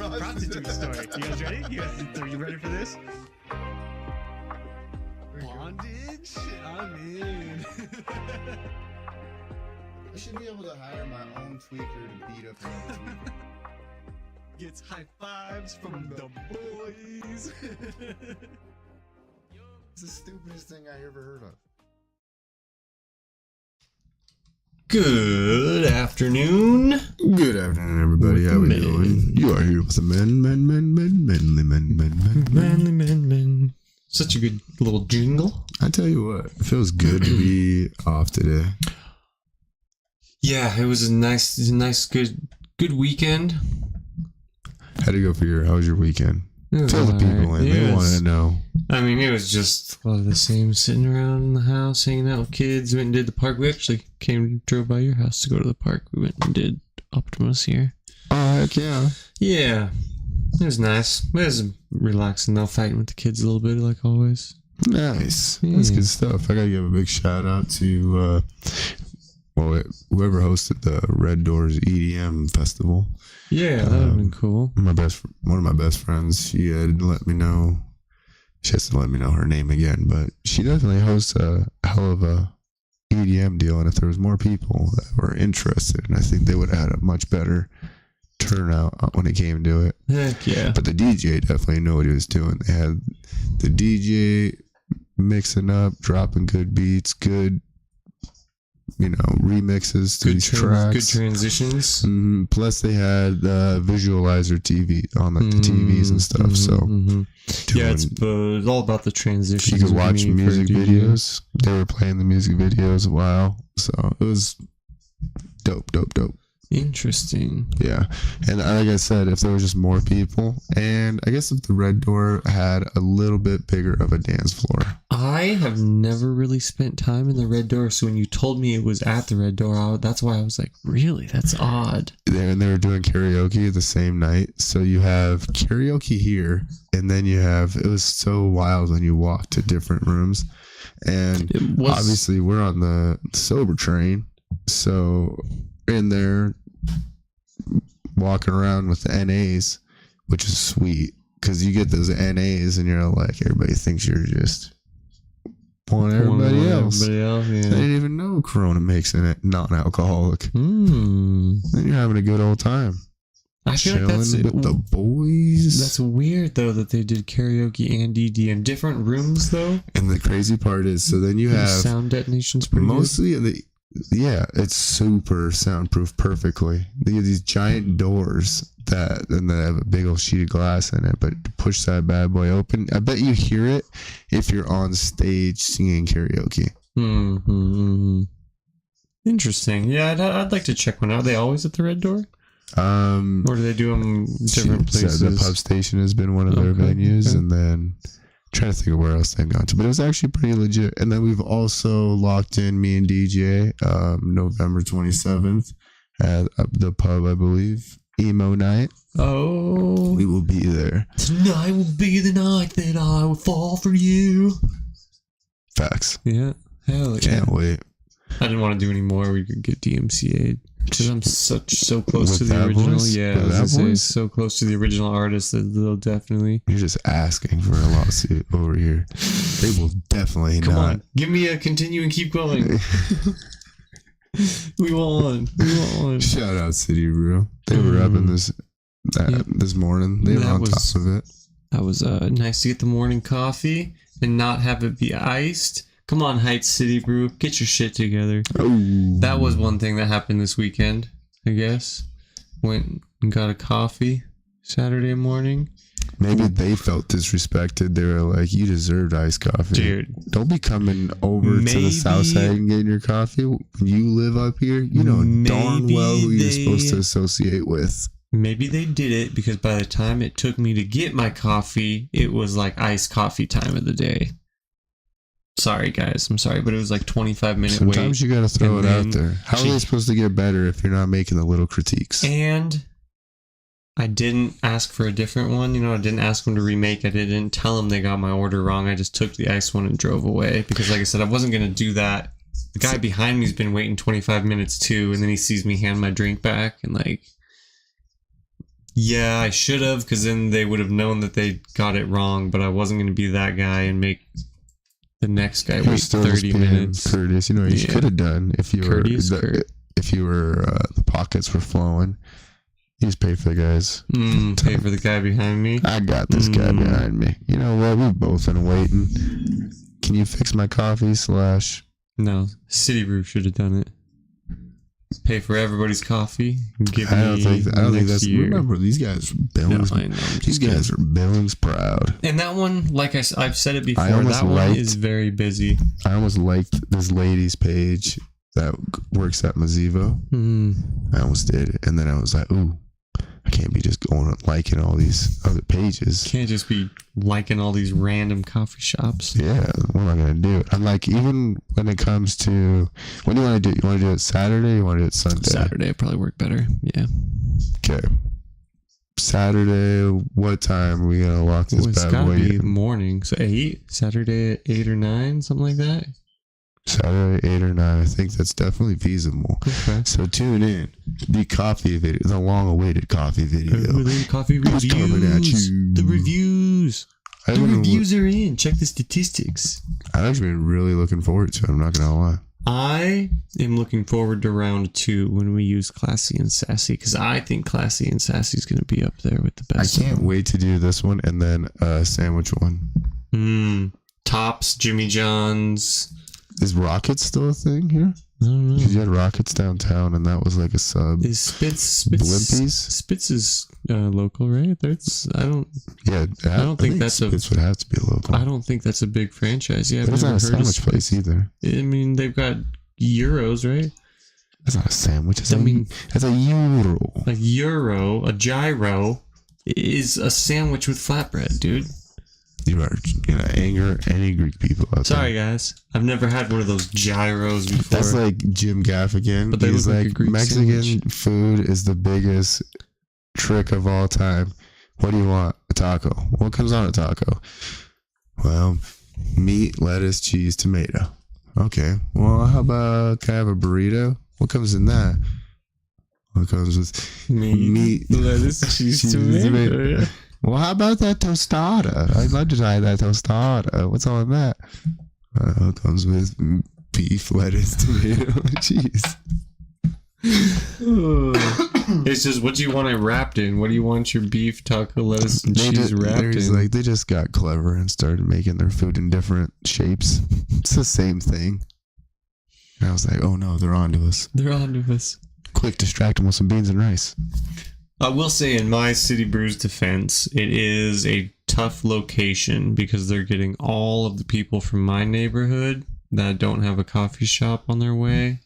prostitute story. You guys ready? Are you ready for this? Bondage? I'm in. I should be able to hire my own tweaker to beat up another tweaker. Gets high fives from the boys. It's the stupidest thing I ever heard of. Good afternoon. Good afternoon, everybody. How we doing? You are here with the Manly men. Such a good little jingle. I tell you what, it feels good to be off today. Yeah, it was a nice, good weekend. How'd it go for you? How was your weekend? Tell the people in. They want to know. I mean, it was just a lot of the same, sitting around in the house, hanging out with kids. Went and did the park. We actually drove by your house to go to the park. We went and did Optimus here. Oh, heck yeah. Yeah, it was nice. It was relaxing though, fighting with the kids a little bit, like always. Nice. Yeah. That's good stuff. I got to give a big shout out to whoever hosted the Red Doors EDM festival. Yeah, that would have been cool. One of my best friends, she had let me know. She has to let me know her name again, but she definitely hosts a hell of a EDM deal. And if there was more people that were interested, I think they would have had a much better turnout when it came to it. Heck yeah. But the DJ definitely knew what he was doing. They had the DJ mixing up, dropping good beats, good, remixes to these tracks. Good transitions. Plus they had visualizer TV on the TVs and stuff. Yeah, it's all about the transitions. You could watch music videos. They were playing the music videos a while. So it was dope. Interesting. Yeah. And like I said, if there was just more people, and I guess if the Red Door had a little bit bigger of a dance floor. I have never really spent time in the Red Door, so when you told me it was at the Red Door, that's why I was like, really? That's odd. And they were doing karaoke the same night. So you have karaoke here, and then it was so wild when you walked to different rooms. And obviously we're on the sober train, so in there walking around with the NAs, which is sweet because you get those NAs and you're like, everybody thinks you're just pulling everybody else. Yeah. They didn't even know Corona makes it non-alcoholic. Then you're having a good old time. I feel like that's with the boys. That's weird though that they did karaoke and EDM different rooms though. And the crazy part is, so then you have sound detonations pretty mostly good. Yeah, it's super soundproof perfectly. They have these giant doors and they have a big old sheet of glass in it, but to push that bad boy open, I bet you hear it if you're on stage singing karaoke. Interesting. Yeah, I'd like to check one out. Are they always at the Red Door? Or do they do them different places? The pub station has been one of their venues, and then trying to think of where else they've gone to, but it was actually pretty legit. And then we've also locked in me and DJ November 27th at the pub, I believe, emo night. Oh, we will be there. Tonight will be the night that I will fall for you. Facts. Yeah, hell yeah. Can't wait. I didn't want to do any more. We could get DMCA'd because I'm so close to the original. Voice? Yeah, I was gonna say, so close to the original artist that they'll definitely. You're just asking for a lawsuit over here. They will definitely Come not. on, give me a continue and keep going. We want one. Shout out City Brew. They were up in this morning. They were on top of it. That was nice to get the morning coffee and not have it be iced. Come on, Heights City Brew, get your shit together. Oh. That was one thing that happened this weekend, I guess. Went and got a coffee Saturday morning. Maybe they felt disrespected. They were like, you deserved iced coffee. Dude. Don't be coming over to the south side and getting your coffee. When you live up here, you know darn well who you're supposed to associate with. Maybe they did it because by the time it took me to get my coffee, it was like iced coffee time of the day. Sorry, guys. I'm sorry, but it was like 25-minute wait. Sometimes you got to throw it out there. How are they supposed to get better if you're not making the little critiques? And I didn't ask for a different one. I didn't ask them to remake it. I didn't tell them they got my order wrong. I just took the ice one and drove away because, like I said, I wasn't going to do that. The guy behind me's been waiting 25 minutes too, and then he sees me hand my drink back and like... Yeah, I should have, because then they would have known that they got it wrong, but I wasn't going to be that guy and make the next guy wait 30 minutes. Courteous. You know what you could have done if you were the pockets were flowing. You just pay for the guys. Pay for the guy behind me. I got this guy behind me. You know what? We've both been waiting. Can you fix my coffee / No, City Brew should have done it. Pay for everybody's coffee. I don't think that's. Year. Remember, these guys are Billings. No, these guys are Billings proud. And that one, like I've said it before, that one is very busy. I almost liked this lady's page that works at Mazivo. I almost did, and then I was like, ooh. I can't be just going and liking all these other pages. Can't just be liking all these random coffee shops. Yeah, what am I going to do? I'm like, even when it comes to, when do you want to do it? You want to do it Saturday or you want to do it Sunday? Saturday would probably work better. Yeah. Okay. Saturday, what time are we going to lock this bad boy in? It's got to be morning. So 8? Saturday at 8 or 9? Something like that? Saturday, 8 or 9. I think that's definitely feasible. Okay. So tune in. The coffee video, the long-awaited coffee video. The coffee reviews. Coming at you. The reviews. The reviews are in. Check the statistics. I've actually been really looking forward to it. I'm not going to lie. I am looking forward to round 2 when we use Classy and Sassy, because I think Classy and Sassy is going to be up there with the best. I can't wait to do this one and then sandwich one. Tops, Jimmy John's. Is Rockets still a thing here? I don't know. Because you had Rockets downtown, and that was like a sub. Is Spitz Blimpies? Spitz is local, right? I don't think that's Spitz would have to be local. I don't think that's a big franchise. Yeah, but it's not a sandwich place either. I mean, they've got gyros, right? That's not a sandwich. That's a gyro. A gyro is a sandwich with flatbread, dude. You are gonna anger any Greek people out there. Sorry, guys. I've never had one of those gyros before. That's like Jim Gaffigan. But he's like a Greek Mexican sandwich. Food is the biggest trick of all time. What do you want? A taco. What comes on a taco? Well, meat, lettuce, cheese, tomato. Okay. Well, how about, can I have a burrito? What comes in that? What comes with meat lettuce, cheese, tomato. Yeah. Well, how about that tostada? I'd love to try that tostada. What's on that? It comes with beef, lettuce, tomato, cheese. It's just, what do you want it wrapped in? What do you want your beef, taco, lettuce, and cheese wrapped in? Like, they just got clever and started making their food in different shapes. It's the same thing. And I was like, oh no, they're onto us. They're onto us. Quick, distract them with some beans and rice. I will say, in my City Brew's defense, it is a tough location because they're getting all of the people from my neighborhood that don't have a coffee shop on their way.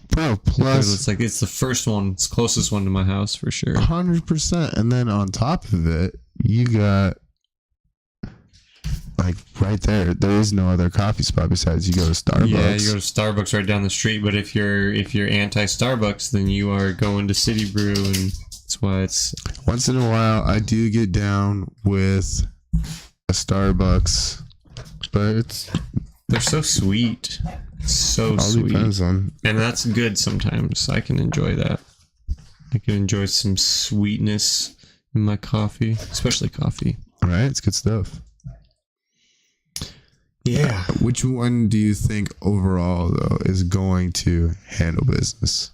Bro, plus it's the first one, it's the closest one to my house for sure. 100%. And then on top of it, you got like right there is no other coffee spot besides you go to Starbucks. Yeah, you go to Starbucks right down the street, but if you're anti-Starbucks, then you are going to City Brew, and that's why it's... Once in a while, I do get down with a Starbucks, but they're so sweet. So all sweet. Depends on... And that's good sometimes. I can enjoy that. I can enjoy some sweetness in my coffee, especially coffee. All right, it's good stuff. Yeah. Which one do you think overall, though, is going to handle business?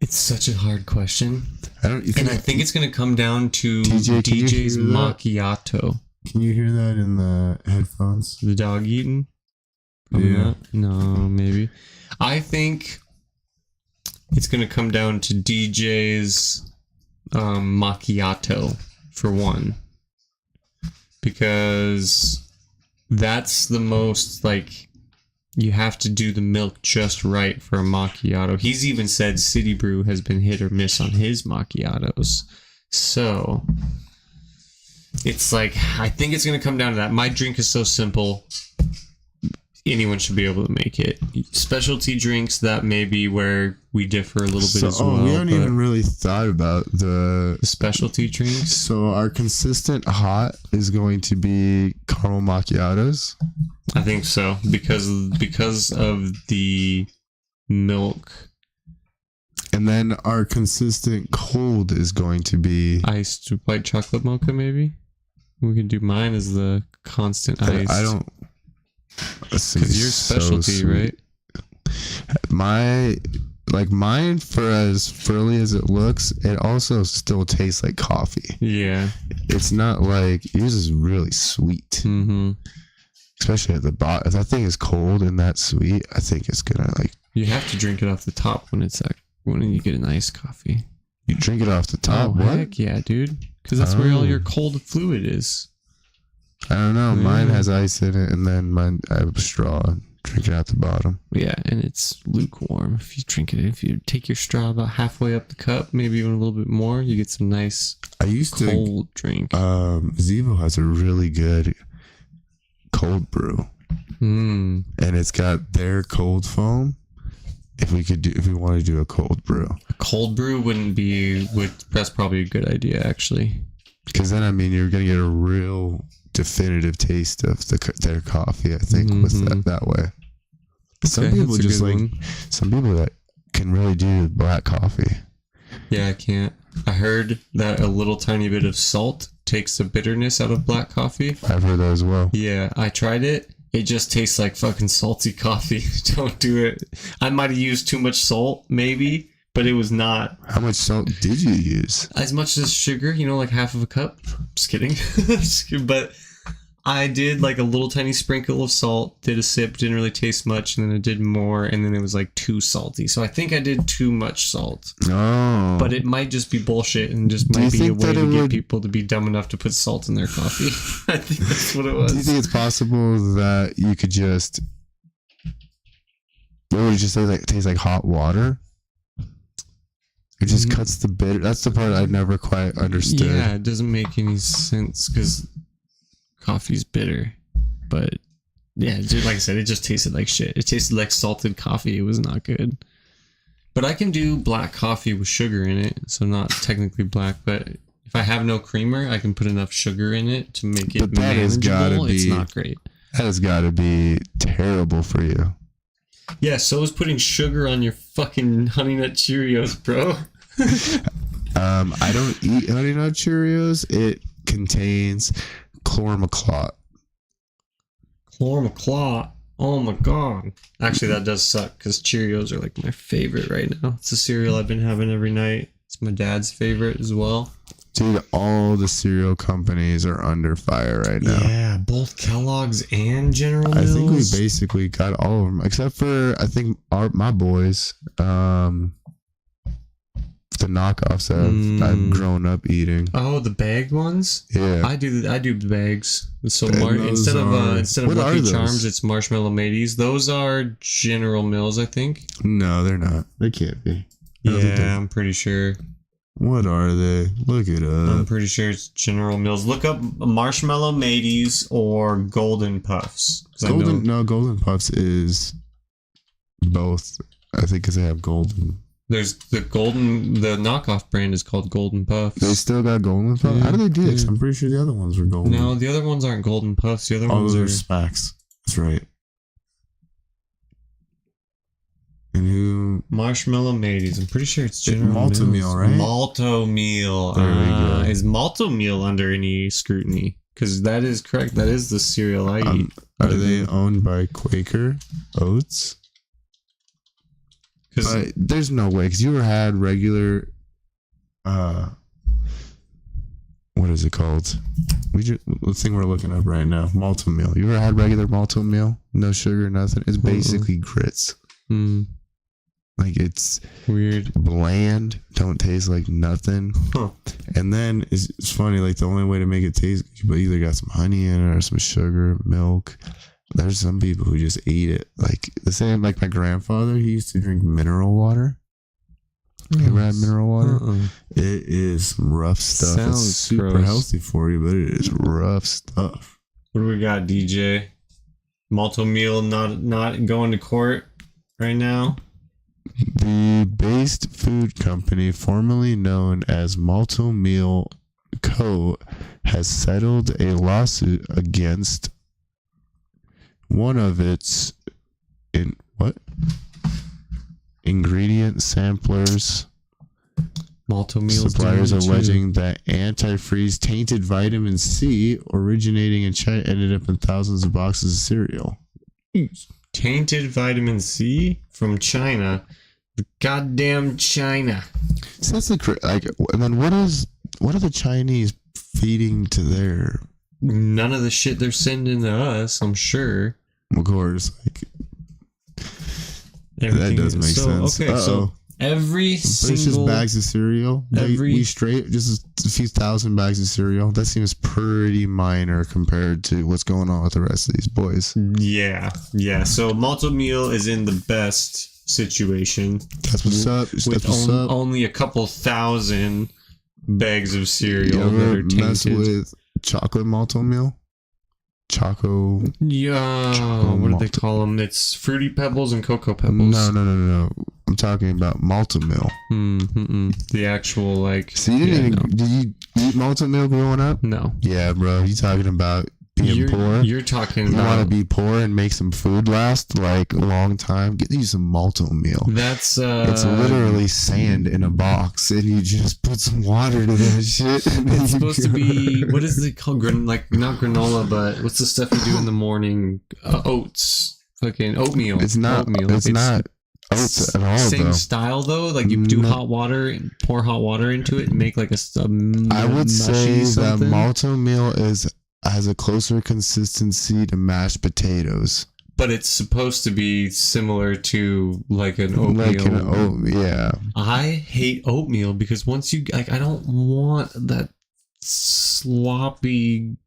It's such a hard question. I think it's going to come down to DJ's macchiato. Can you hear that in the headphones? The dog eating? Probably not. No, maybe. I think it's going to come down to DJ's macchiato for one. Because that's the most, like, you have to do the milk just right for a macchiato. He's even said City Brew has been hit or miss on his macchiatos. So, it's like, I think it's going to come down to that. My drink is so simple, anyone should be able to make it. Specialty drinks, that may be where we differ a little bit as well. We haven't even really thought about the specialty drinks. So our consistent hot is going to be caramel macchiatos. I think so, because of the milk And then our consistent cold is going to be iced white chocolate mocha, maybe. We could do mine as the constant ice. I don't. Because your specialty, right? Mine, for as frilly as it looks, it also still tastes like coffee. Yeah. It's not like yours is really sweet. Mm-hmm. Especially at the bottom. If that thing is cold and that sweet, I think it's gonna like. You have to drink it off the top when it's when you get an iced coffee. You drink it off the top. Oh, what? Heck yeah, dude. Because that's where all your cold fluid is. I don't know. Mine has ice in it, and then I have a straw. Drink it out the bottom. Yeah, and it's lukewarm. If you drink it, if you take your straw about halfway up the cup, maybe even a little bit more, you get some nice cold drink. Zevo has a really good cold brew, and it's got their cold foam. If we want to do a cold brew, a cold brew that's probably a good idea actually. Because then you're gonna get a real definitive taste of their coffee. I think with that way. Some people just some people that can really do black coffee. Yeah, I can't. I heard that a little tiny bit of salt takes the bitterness out of black coffee. I've heard that as well. Yeah, I tried it. It just tastes like fucking salty coffee. Don't do it. I might have used too much salt, maybe, but it was not. How much salt did you use? As much as sugar, like half of a cup. Just kidding. But I did like a little tiny sprinkle of salt, did a sip, didn't really taste much, and then I did more, and then it was like too salty. So I think I did too much salt. Oh. But it might just be bullshit and just might be a way to get people to be dumb enough to put salt in their coffee. I think that's what it was. Do you think it's possible that you could just... What would you just say? Like, taste like hot water? It just cuts the bitter. That's the part I never quite understood. Yeah, it doesn't make any sense because coffee's bitter. But yeah, like I said, it just tasted like shit. It tasted like salted coffee. It was not good. But I can do black coffee with sugar in it, so not technically black. But if I have no creamer, I can put enough sugar in it to make it manageable. It's not great. That has got to be terrible for you. Yeah, so is putting sugar on your fucking Honey Nut Cheerios, bro. I don't eat Honey Nut Cheerios. It contains chlormaclot. Chlormaclot? Oh my god. Actually, that does suck because Cheerios are like my favorite right now. It's a cereal I've been having every night. It's my dad's favorite as well. Dude, all the cereal companies are under fire right now. Yeah, both Kellogg's and General Mills. I think we basically got all of them, except for, I think, my boys, the knockoffs that I've grown up eating. Oh, the bagged ones? Yeah. I do the bags. So instead of Lucky Charms, it's Marshmallow Mateys. Those are General Mills, I think. No, they're not. They can't be. Yeah, I'm pretty sure. What are they? Look it up. I'm pretty sure it's General Mills. Look up Marshmallow Mateys or Golden Puffs. Golden Puffs is both. I think because they have golden. There's the knockoff brand is called Golden Puffs. They still got Golden Puffs? How do they do it? I'm pretty sure the other ones were golden. No, the other ones aren't Golden Puffs. The other ones are Smacks. That's right. And who? Marshmallow Mateys. I'm pretty sure it's General Malto Meal, right? Malto Meal. There we go. Is Malto Meal under any scrutiny? Because that is correct. That is the cereal I eat. Are they owned by Quaker Oats? But there's no way, because you ever had regular, what is it called? The thing we're looking up right now, Malto Meal. You ever had regular Malto Meal? No sugar, nothing. It's basically grits. Like, it's weird, bland, don't taste like nothing. And then it's funny, like the only way to make it taste, you either got some honey in it or some sugar, milk. There's some people who just eat it. Like the same, like my grandfather, he used to drink mineral water. You ever had mineral water? It is some rough stuff. It's super healthy for you, but it is rough stuff. What do we got, DJ? Malto Meal not going to court right now? The Based Food Company, formerly known as Malto Meal Co., has settled a lawsuit against one of its ingredient government samplers. Malto meals. Suppliers alleging that antifreeze tainted vitamin C originating in China ended up in thousands of boxes of cereal. Tainted vitamin C from China. Goddamn China. So that's and then what are the Chinese feeding to their? None of the shit they're sending to us, I'm sure. Of course, that does make sense. Okay, so every single... just bags of cereal. We straight just a few thousand bags of cereal. That seems pretty minor compared to what's going on with the rest of these boys. Yeah. So Malto Meal is in the best situation. That's what's up. With only a couple thousand bags of cereal that are tainted. Mess with chocolate Malto Meal? What do they call them? It's Fruity Pebbles and Cocoa Pebbles. No. I'm talking about Malto Meal. The actual, So you did you eat Malto Meal growing up? No. Yeah, bro. You talking about being poor? You're talking about... You want to be poor and make some food last, a long time? Get you some Malto Meal. That's, It's literally sand in a box, and you just put some water to that shit. It's supposed to be... What is it called? Not granola, but what's the stuff you do in the morning? Oats. Fucking oatmeal. It's not oatmeal. It's not oats at all, same style, though? You do hot water, pour hot water into it, and make I would say that Malto Meal has a closer consistency to mashed potatoes. But it's supposed to be similar to an oatmeal. Yeah. I hate oatmeal because once you... I don't want that sloppy,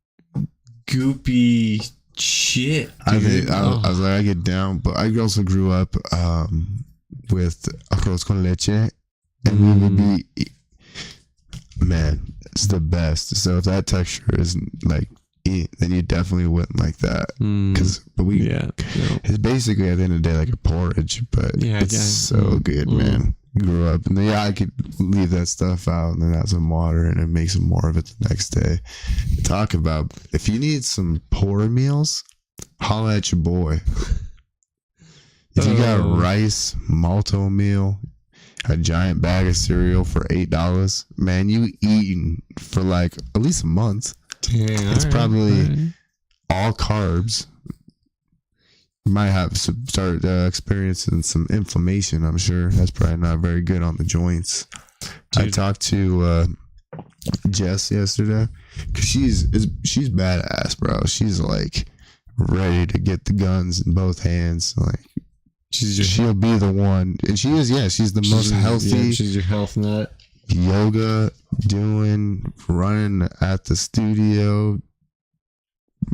goopy shit. I get down, but I also grew up with arroz con leche, and we would be... Man, it's the best. So if that texture is then you definitely wouldn't like that. It's basically at the end of the day like a porridge, but it's so good, man. Grew up, and I could leave that stuff out and then add some water and then make some more of it the next day. Talk about if you need some poor meals, holla at your boy. If you got rice, Malto Meal, a giant bag of cereal for $8, man, you eating for at least a month. Damn, it's probably all carbs. You might have start experiencing some inflammation. I'm sure that's probably not very good on the joints. Dude. I talked to Jess yesterday because she's badass, bro. She's ready to get the guns in both hands. She'll be the one, and she is. Yeah, she's the most healthy. Yeah, she's your health nut. Yoga, running at the studio,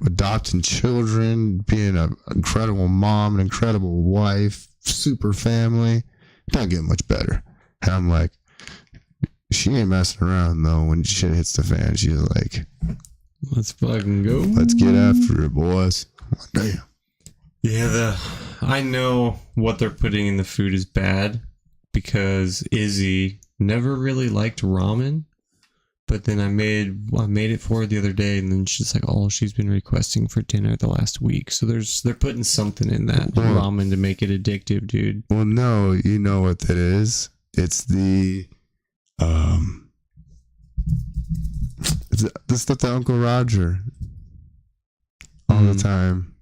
adopting children, being an incredible mom, an incredible wife, super family. Don't get much better. And I'm like, she ain't messing around though. When shit hits the fan, she's like, let's fucking go. Let's get after it, boys. Damn. Yeah, I know what they're putting in the food is bad because Izzy never really liked ramen, but then I made it for her the other day, and then she's like, she's been requesting for dinner the last week. So they're putting something in that ramen to make it addictive, dude. Well, no, you know what that is? It's the stuff that Uncle Roger all the time.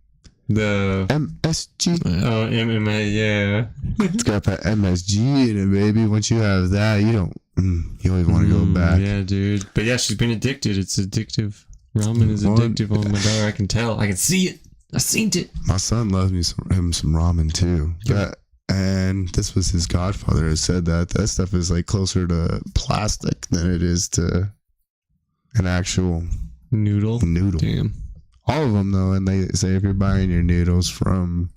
The MSG. Oh, MMA, yeah. It's got that MSG in it, baby. Once you have that, you don't even want to go back. Yeah, dude. But yeah, she's been addicted. It's addictive. Ramen is addictive on my daughter. I can tell. I can see it. I seen it. My son loves some ramen too. Yeah. And this was his godfather who said that stuff is closer to plastic than it is to an actual noodle. Damn. All of them, though, and they say if you're buying your noodles from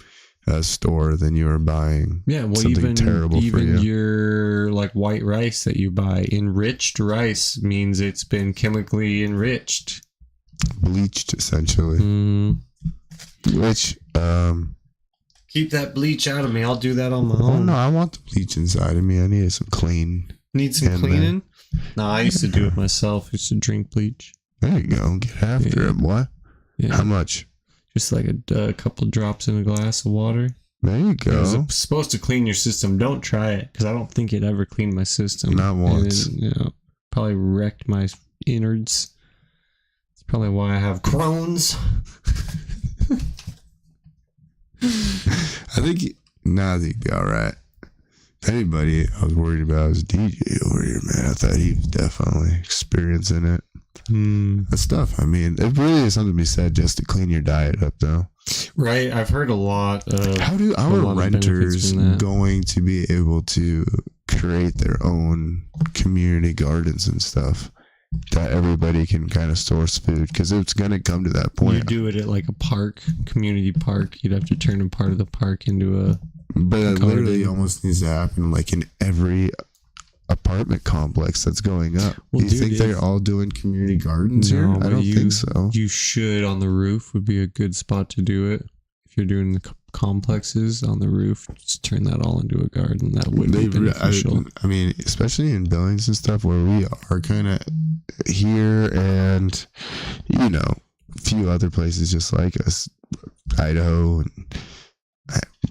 a store, then you are buying something terrible for you. Even your white rice that you buy, enriched rice means it's been chemically enriched, bleached, essentially. Which keep that bleach out of me. I'll do that on my own. Oh no, I want the bleach inside of me. I need some clean. Need some cleaning? No, I used to do it myself. I used to drink bleach. There you go. Get after it, boy. Yeah. How much? Just a couple drops in a glass of water. There you go. It's supposed to clean your system. Don't try it, because I don't think it ever cleaned my system. Not once. And it, probably wrecked my innards. It's probably why I have Crohn's. I think you'd be all right. If anybody I was worried about was DJ over here, man. I thought he was definitely experiencing it. That stuff. I mean, it really is something to be said just to clean your diet up, though. Right. I've heard a lot of. How do our renters going to be able to create their own community gardens and stuff that everybody can kind of source food? Because it's going to come to that point. You do it at like a park, community park. You'd have to turn a part of the park into a. But it literally almost needs to happen like in every apartment complex that's going up. Well, do you think they're all doing community gardens here? I don't think so. You should on the roof would be a good spot to do it. If you're doing the complexes on the roof, just turn that all into a garden. That would be beneficial. I mean, especially in Billings and stuff where we are kind of here and, you know, a few other places just like us, Idaho and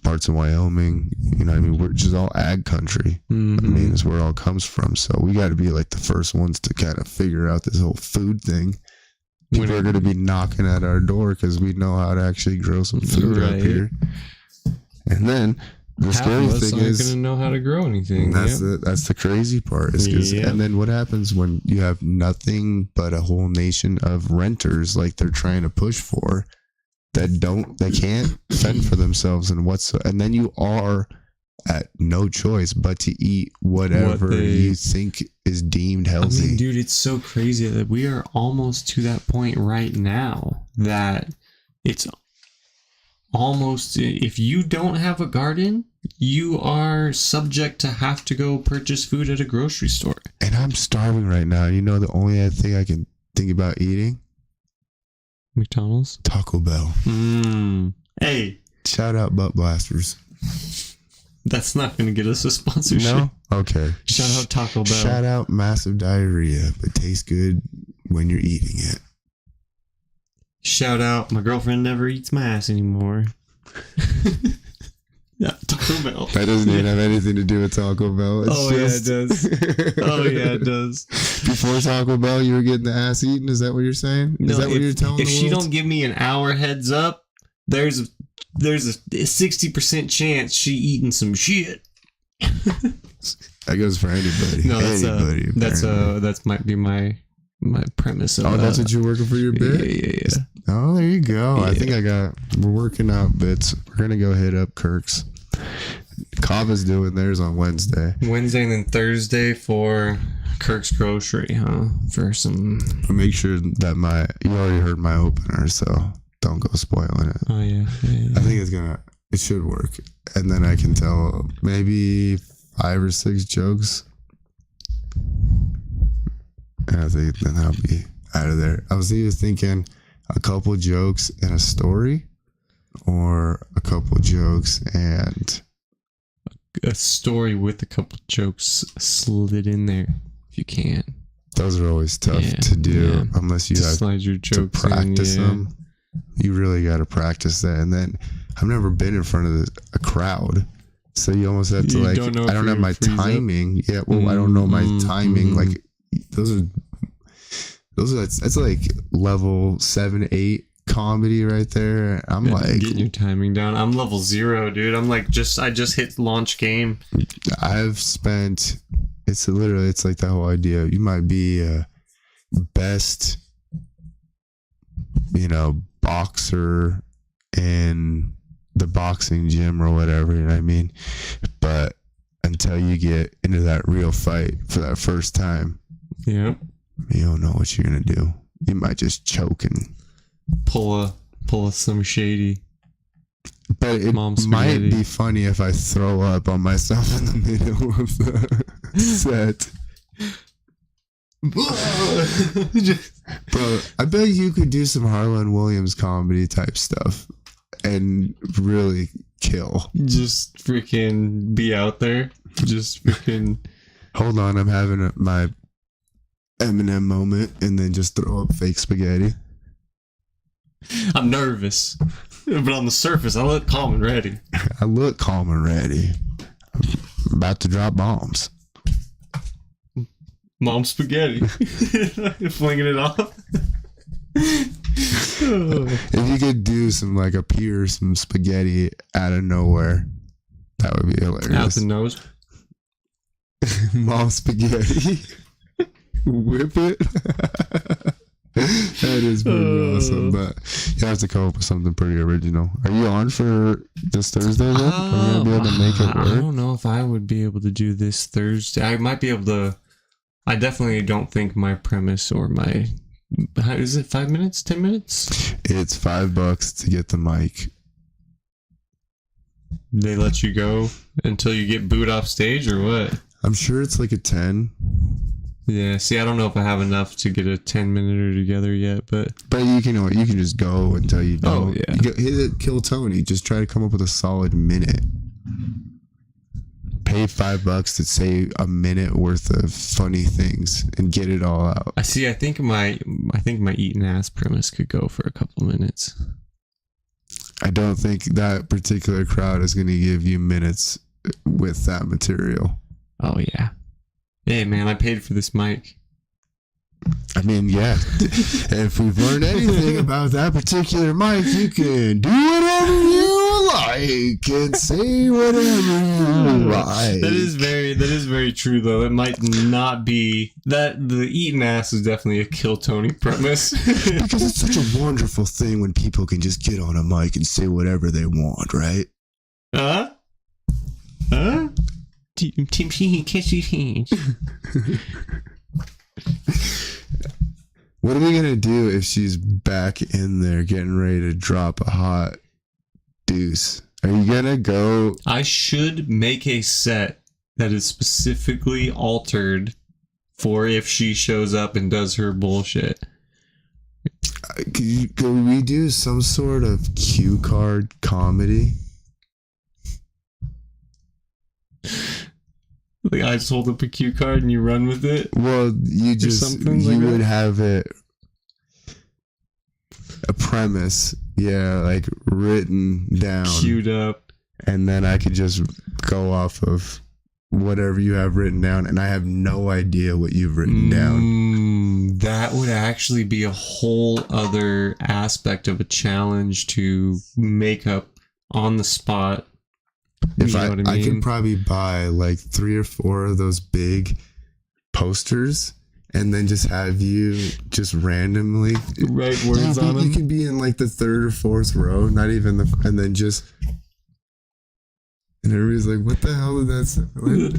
parts of Wyoming, you know what I mean? We're just all ag country. I mean, that's where it all comes from. So we got to be like the first ones to kind of figure out this whole food thing. People are going to be knocking at our door because we know how to actually grow some food up here. And then the scary thing is, going to know how to grow anything. That's the crazy part. And then what happens when you have nothing but a whole nation of renters like they're trying to push for? They can't fend for themselves and then you are at no choice but to eat whatever you think is deemed healthy. I mean, dude, it's so crazy that we are almost to that point right now that it's almost, if you don't have a garden, you are subject to have to go purchase food at a grocery store. And I'm starving right now. You know, the only thing I can think about eating? McDonald's? Taco Bell. Hey. Shout out Butt Blasters. That's not going to get us a sponsorship. No? Okay. Shout out Taco Bell. Shout out Massive Diarrhea, but tastes good when you're eating it. Shout out my girlfriend never eats my ass anymore. Yeah, Taco Bell. That doesn't even have anything to do with Taco Bell. Yeah, it does. It does. Before Taco Bell, you were getting the ass eaten? Is that what you're saying? Is that what you're telling me? If she don't give me an hour heads up, there's a 60% chance she eating some shit. That goes for anybody. No, that's might be my premise of that's what you're working for your bit? Yeah. Oh, there you go. Yeah. I think we're working out bits. We're going to go hit up Kirk's. Kava's doing theirs on Wednesday. And then Thursday for Kirk's Grocery, huh? For some... Make sure that you already heard my opener, so don't go spoiling it. Oh, yeah. I think it should work. And then I can tell maybe 5 or 6 jokes. And I think then I'll be out of there. I was either thinking a couple jokes and a story, or a couple jokes and a story with a couple jokes slid in there if you can. Those are always tough to do unless you have slide your jokes to practice them. You really got to practice that. And then I've never been in front of a crowd, so you almost have to I don't have my timing. Yeah, well, I don't know my timing. Like that's like level 7, 8 comedy right there. I'm like getting your timing down. I'm level 0, dude. I'm like I just hit launch game. It's like the whole idea. You might be best, boxer in the boxing gym or whatever, you know what I mean? But until you get into that real fight for that first time, you don't know what you're gonna do. You might just choke and pull some shady. But it might be funny if I throw up on myself in the middle of the set. Bro, I bet you could do some Harlan Williams comedy type stuff and really kill. Just freaking be out there. Just freaking. Hold on, I'm having my Eminem moment, and then just throw up fake spaghetti. I'm nervous. But on the surface, I look calm and ready. I look calm and ready. I'm about to drop bombs. Mom spaghetti. Flinging it off. If you could do some some spaghetti out of nowhere, that would be hilarious. Out the nose. Mom spaghetti. Whip it. That is pretty awesome, but you have to come up with something pretty original. Are you on for this Thursday then? Are you gonna be able to make it work? I don't know if I would be able to do this Thursday. I might be able to. I definitely don't think my premise or my... Is it 5 minutes? 10 minutes? It's $5 to get the mic. They let you go until you get booed off stage or what? I'm sure it's like a 10. Yeah, see, I don't know if I have enough to get a 10-minute together yet, but you can just go until you don't. Oh, yeah. Hit it, kill Tony. Just try to come up with a solid minute. Pay $5 to say a minute worth of funny things and get it all out. I see. I think my eating ass premise could go for a couple minutes. I don't think that particular crowd is going to give you minutes with that material. Oh yeah. Hey man, I paid for this mic. I mean, yeah. If we've learned anything about that particular mic, you can do whatever you like and say whatever you like. That is very true though. It might not be that the eating ass is definitely a kill Tony premise. Because it's such a wonderful thing when people can just get on a mic and say whatever they want, right? Huh? Team kiss your hands. What are we gonna do if she's back in there getting ready to drop a hot deuce? Are you gonna go? I should make a set that is specifically altered for if she shows up and does her bullshit. Could we do some sort of cue card comedy? Like I just hold up a cue card and you run with it? Well, you would have it a premise, yeah, like written down, queued up, and then I could just go off of whatever you have written down, and I have no idea what you've written down. That would actually be a whole other aspect of a challenge to make up on the spot. If I could probably buy like 3 or 4 of those big posters and then just have you just randomly write words on them. You could be in like the 3rd or 4th row, not even and then just, and everybody's like, what the hell did that say?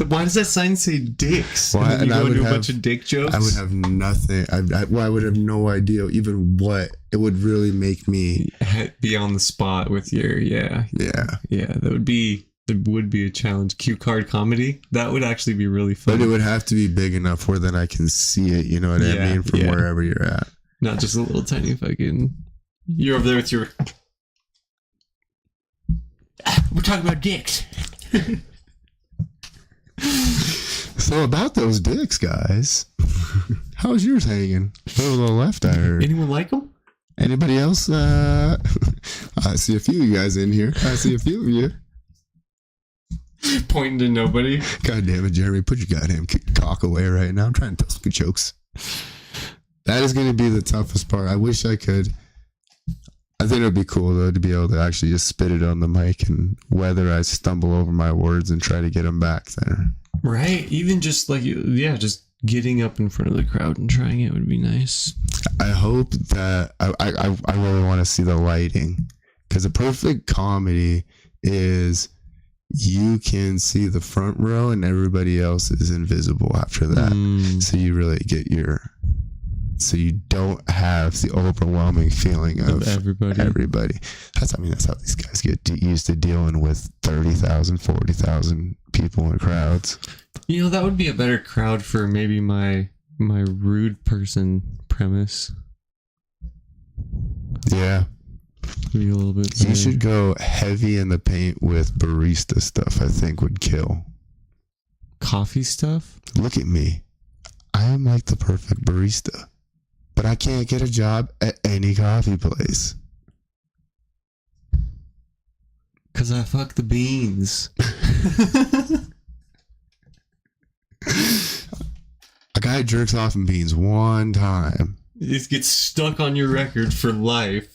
Why does that sign say dicks? Well, and you go into a bunch of dick jokes? I would have nothing. I would have no idea even what it would really make me be on the spot with your, yeah. That would be a challenge. Cue card comedy. That would actually be really fun. But it would have to be big enough where then I can see it. You know what I mean? From wherever you're at. Not just a little tiny fucking. You're over there with your. We're talking about dicks. So about those dicks, guys. How's yours hanging? Over the left, I heard. Anyone like them? Anybody else? I see a few of you guys in here. I see a few of you. Pointing to nobody. God damn it, Jeremy. Put your goddamn cock away right now. I'm trying to tell some good jokes. That is going to be the toughest part. I wish I could. I think it would be cool, though, to be able to actually just spit it on the mic, and whether I stumble over my words and try to get them back there. Right. Even just like, just getting up in front of the crowd and trying it would be nice. I hope that I really want to see the lighting, because a perfect comedy is you can see the front row and everybody else is invisible after that. So you really get so you don't have the overwhelming feeling of everybody. That's how these guys get used to dealing with 30,000, 40,000 people in crowds. You know, that would be a better crowd for maybe my rude person premise. Yeah. Maybe a little bit better. You should go heavy in the paint with barista stuff. I think would kill. Coffee stuff? Look at me. I am like the perfect barista. But I can't get a job at any coffee place. Because I fuck the beans. A guy jerks off in beans one time. It gets stuck on your record for life.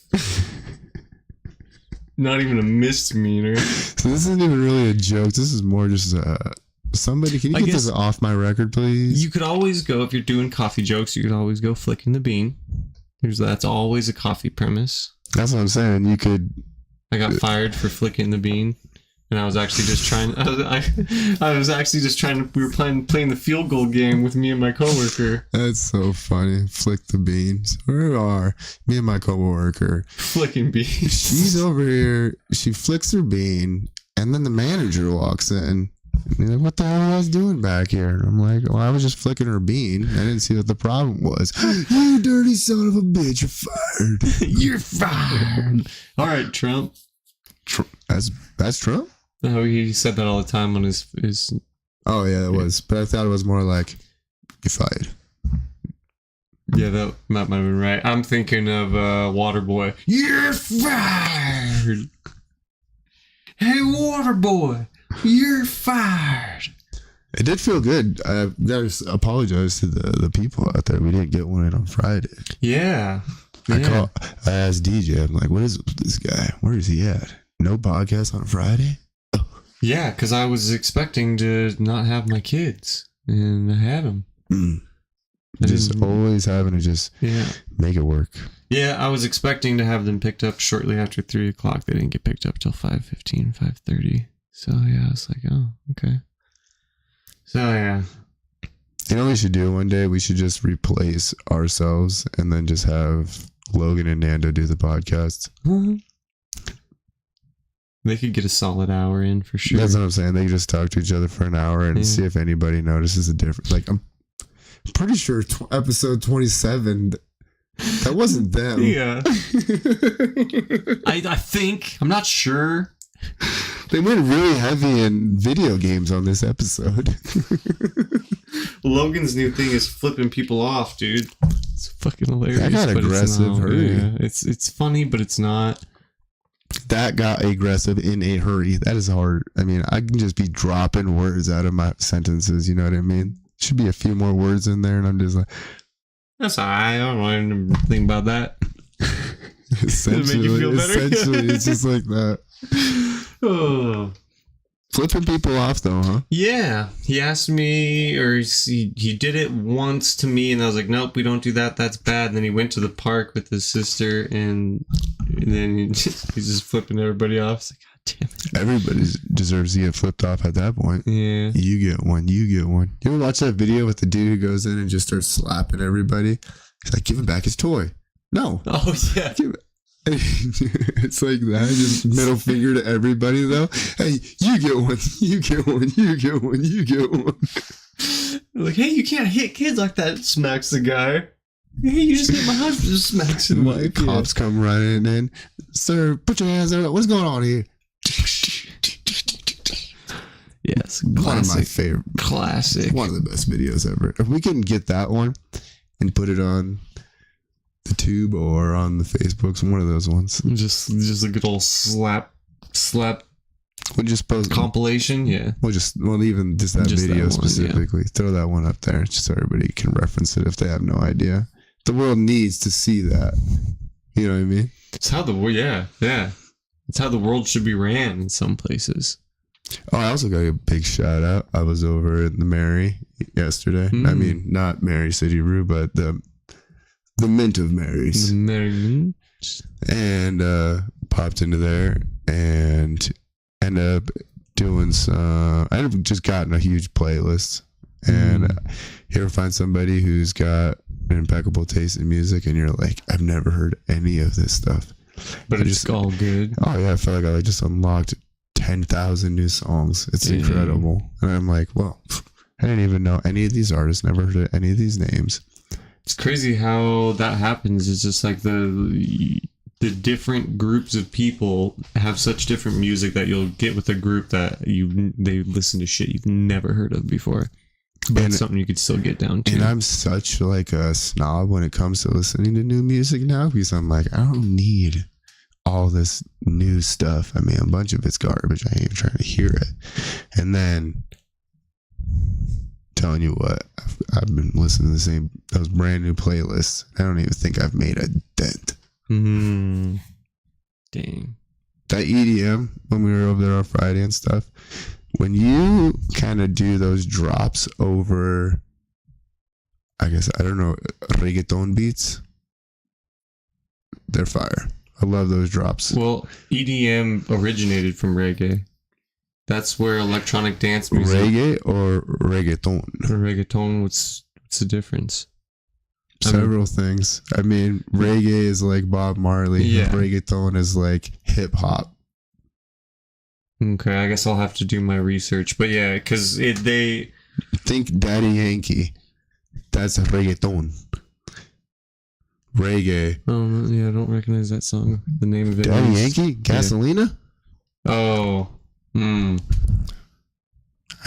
Not even a misdemeanor. So this isn't even really a joke. This is more just somebody. Can you get this off my record, please? You could always go, if you're doing coffee jokes, you could always go flicking the bean. That's always a coffee premise. That's what I'm saying. You could. I got fired for flicking the bean. And I was actually just trying. I was actually just trying. We were playing the field goal game with me and my coworker. That's so funny. Flick the beans. Where are me and my coworker? Flicking beans. She's over here. She flicks her bean, and then the manager walks in. And he's like, "What the hell are you guys doing back here?" And I'm like, "Well, I was just flicking her bean. I didn't see what the problem was." "You dirty son of a bitch! You're fired. You're fired." All right, Trump. That's Trump. Oh, he said that all the time on his. Oh yeah, it was. But I thought it was more like, "You're fired." Yeah, that might have been right. I'm thinking of Waterboy. You're fired. Hey, Waterboy, you're fired. It did feel good. I gotta apologize to the people out there. We didn't get one in on Friday. Yeah. I asked DJ. I'm like, "What is it with this guy? Where is he at? No podcast on Friday?" Yeah, because I was expecting to not have my kids, and I had them. Just always having to just make it work. Yeah, I was expecting to have them picked up shortly after 3 o'clock. They didn't get picked up till 5:15, 5:30. So yeah, I was like, oh, okay. So yeah. You know what we should do one day? We should just replace ourselves and then just have Logan and Nando do the podcast. They could get a solid hour in for sure. That's what I'm saying. They could just talk to each other for an hour and see if anybody notices a difference. Like, I'm pretty sure episode 27, that wasn't them. Yeah. I think. I'm not sure. They went really heavy in video games on this episode. Logan's new thing is flipping people off, dude. It's fucking hilarious. That got aggressive. It's funny, but it's not. That got aggressive in a hurry. That is hard. I mean, I can just be dropping words out of my sentences. You know what I mean? Should be a few more words in there, and I'm just like, that's all right. I don't know anything about that. Essentially, make you feel better? It's just like that. Oh. Flipping people off, though, huh? Yeah. He asked me, or he did it once to me, and I was like, nope, we don't do that. That's bad. And then he went to the park with his sister, and then he's just flipping everybody off. It's like, God damn it. Everybody deserves to get flipped off at that point. Yeah. You get one. You get one. You ever watch that video with the dude who goes in and just starts slapping everybody? He's like, give him back his toy. No. Oh, yeah. It's like that. Just middle finger to everybody, though. Hey, you get one. You get one. You get one. You get one. Like, hey, you can't hit kids like that. Smacks the guy. Hey, you just hit my husband. Just smacks him. The cops come running in. Sir, put your hands out. What's going on here? Yes, one of my favorite. Classic. One of the best videos ever. If we can get that one and put it on the tube or on the Facebooks, one of those ones. Just a good old slap. We'll just post compilation. Yeah. We'll even just that video that one, specifically. Yeah. Throw that one up there just so everybody can reference it if they have no idea. The world needs to see that. You know what I mean? It's how it's how the world should be ran in some places. Oh, I also got a big shout out. I was over at the Mary yesterday. I mean, not Mary City Brew, but the Mint of Marys. The Mary Mint. And popped into there and ended up doing some. I ended up just gotten a huge playlist. And you ever find somebody who's got an impeccable taste in music and you're like, I've never heard any of this stuff. But it's all good. Oh, yeah. I felt like I just unlocked 10,000 new songs. It's incredible. And I'm like, well, I didn't even know any of these artists, never heard of any of these names. It's crazy how that happens. It's just like the different groups of people have such different music that you'll get with a group that they listen to shit you've never heard of before. But it's something you could still get down to. And I'm such like a snob when it comes to listening to new music now because I'm like, I don't need all this new stuff. I mean, a bunch of it's garbage. I ain't even trying to hear it. And then, telling you what, I've been listening to those brand new playlists. I don't even think I've made a dent. Dang. That EDM, when we were over there on Friday and stuff, when you kind of do those drops over, I guess, I don't know, reggaeton beats, they're fire. I love those drops. Well, EDM originated from reggae. That's where electronic dance music... Reggae or reggaeton? Reggaeton, what's the difference? Several things. I mean, reggae is like Bob Marley. Yeah. Reggaeton is like hip hop. Okay, I guess I'll have to do my research. But yeah, because they... Think Daddy Yankee. That's a reggaeton. Reggae. Oh, yeah, I don't recognize that song. The name of it Daddy Yankee? Gasolina? Yeah. Oh. I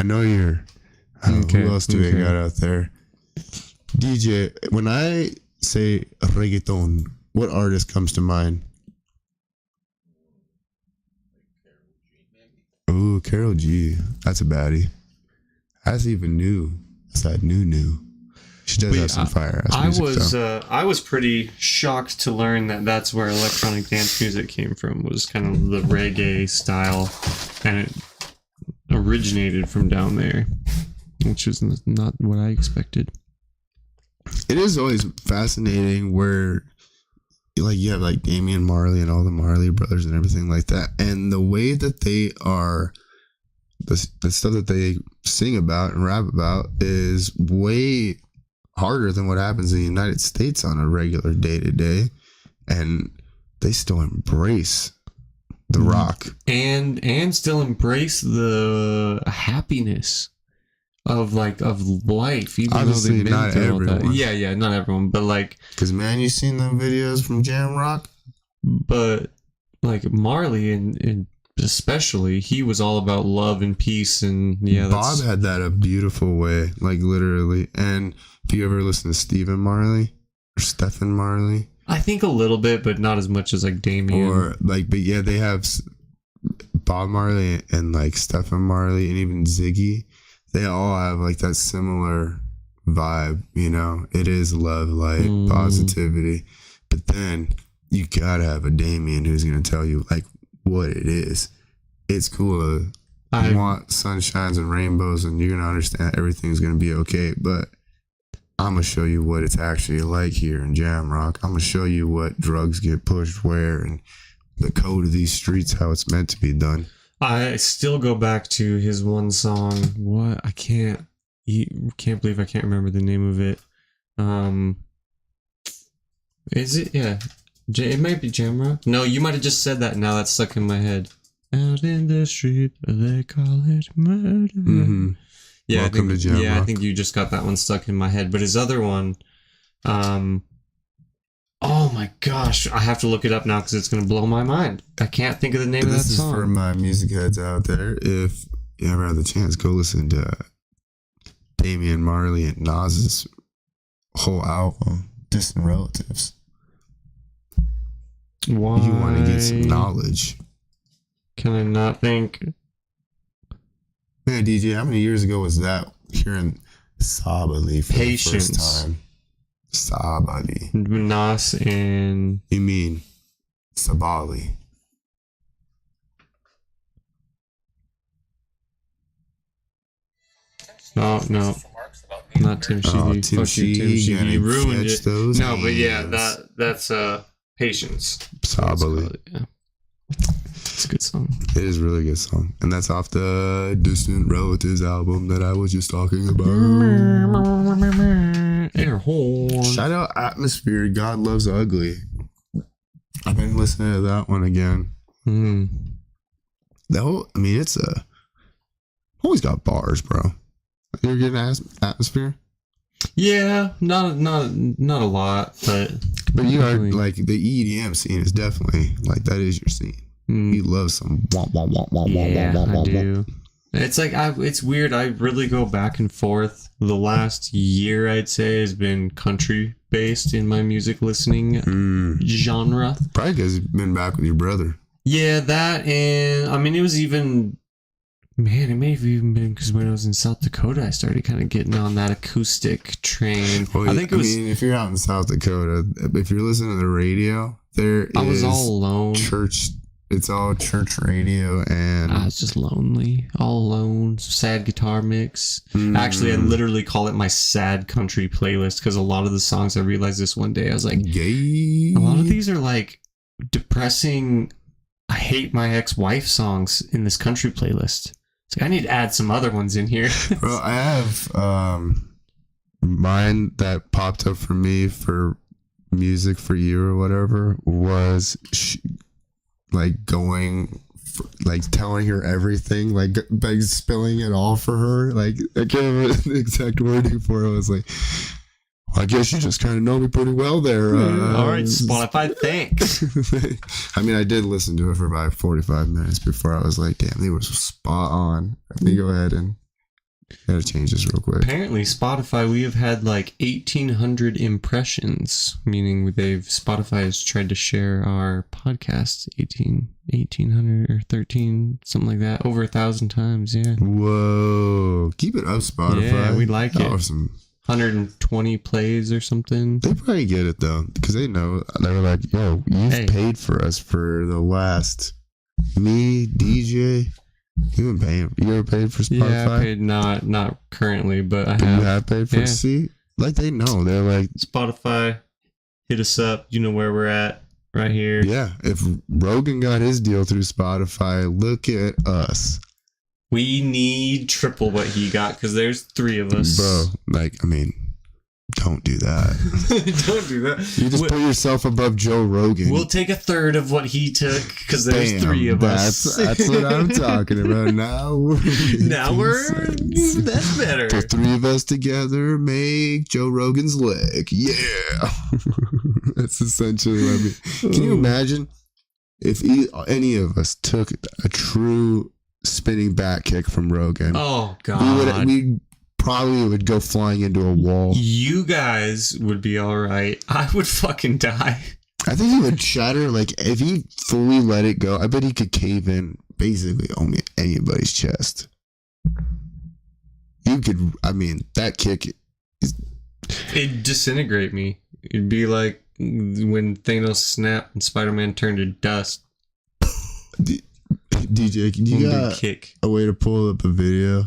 know you're... Who else do we got out there? DJ, when I say reggaeton, what artist comes to mind? Ooh, Karol G. That's a baddie. That's even new. That's that new. She does have some fire ass music. I was pretty shocked to learn that that's where electronic dance music came from. Was kind of the reggae style, and it originated from down there, which is not what I expected. It is always fascinating where, like, you have like Damian Marley and all the Marley brothers and everything like that, and the way that they are, the stuff that they sing about and rap about is way harder than what happens in the United States on a regular day to day, and they still embrace the rock and still embrace the happiness of life, even obviously though they've not been through everyone. All that. Yeah, not everyone, but like, because man, you seen them videos from Jam Rock, but like Marley and especially, he was all about love and peace, and Bob had that a beautiful way, like literally. And if you ever listen to Stephen Marley or Stephen Marley, I think a little bit, but not as much as like Damien or like, but yeah, they have Bob Marley and like Stephen Marley and even Ziggy. They all have like that similar vibe, you know. It is love, light, positivity, but then you gotta have a Damien who's gonna tell you like what it is. It's cool. You want sunshines and rainbows, and you're gonna understand everything's gonna be okay. But I'm gonna show you what it's actually like here in Jam Rock. I'm gonna show you what drugs get pushed where, and the code of these streets, how it's meant to be done. I still go back to his one song. What? I can't believe I can't remember the name of it. Is it? Yeah. It might be Jam Rock. No, you might have just said that. Now that's stuck in my head. Out in the street, they call it murder. Mm-hmm. Yeah, Welcome to Jam Rock. I think you just got that one stuck in my head. But his other one, oh my gosh, I have to look it up now because it's going to blow my mind. I can't think of the name of that song. This is for my music heads out there. If you ever have the chance, go listen to Damian Marley and Nas's whole album, Distant Relatives. Why? You want to get some knowledge. Can I not think? Man, DJ, how many years ago was that? Hearing Sabali for the first time. Sabali. Nas and... You mean Sabali. No. Not Tim Sheedy. Tim Sheedy. You ruined it. No, but yeah, hands. that's Patience. Sabali. Yeah. It's a good song. It is a really good song. And that's off the Distant Relatives album that I was just talking about. Air horn. Shout out Atmosphere, God Loves Ugly. I've been listening to that one again. It's always got bars, bro. You ever get an Atmosphere? Yeah, not a lot, but you are like the EDM scene is definitely like that is your scene. You love some womp womp womp womp womp womp womp. I do. It's like it's weird. I really go back and forth. The last year, I'd say, has been country based in my music listening genre. Probably because you've been back with your brother. Yeah, that, and I mean, it was even, man, it may have even been because when I was in South Dakota, I started kind of getting on that acoustic train. Well, I think it was. I mean, if you're out in South Dakota, if you're listening to the radio, I was all alone. It's all church radio, and I was just lonely, all alone. Sad guitar mix. Actually, I literally call it my sad country playlist because a lot of the songs, I realized this one day, I was like, gay. A lot of these are like depressing, I hate my ex-wife songs in this country playlist. It's like I need to add some other ones in here. Well, I have mine that popped up for me for music for you or whatever was like telling her everything, like spilling it all for her. Like I can't remember the exact wording for it. I was like, well, I guess you just kind of know me pretty well there. All right, Spotify, thanks. I mean, I did listen to it for about 45 minutes before I was like, damn, they were spot on. Let me go ahead and gotta change this real quick. Apparently, Spotify, we have had like 1,800 impressions, meaning Spotify has tried to share our podcast 1,800 or 13, something like that, over 1,000 times. Yeah. Whoa, keep it up, Spotify. Yeah, we like it. Awesome. 120 plays or something. They probably get it though, because they know. They were like, "Yo, you've paid for us for the last me, DJ." You been paying? You ever paid for Spotify? Yeah, I paid not currently, but I have. You have paid for see? Like they know. They're like Spotify, hit us up. You know where we're at right here. Yeah, if Rogan got his deal through Spotify, look at us. We need triple what he got because there's 3 of us. Bro, like, I mean, don't do that. Don't do that. You just put yourself above Joe Rogan. We'll take 1/3 of what he took because there's 3 of us. That's what I'm talking about. Now that's better. The 3 of us together make Joe Rogan's leg. Yeah. That's essentially what I mean. Can you imagine if any of us took a true spinning back kick from Rogan? Oh, God. We probably would go flying into a wall. You guys would be all right. I would fucking die. I think he would shatter. Like, if he fully let it go, I bet he could cave in basically only anybody's chest. You could, I mean, that kick is... It'd disintegrate me. It'd be like when Thanos snapped and Spider-Man turned to dust. DJ, can you got kick. A way to pull up a video?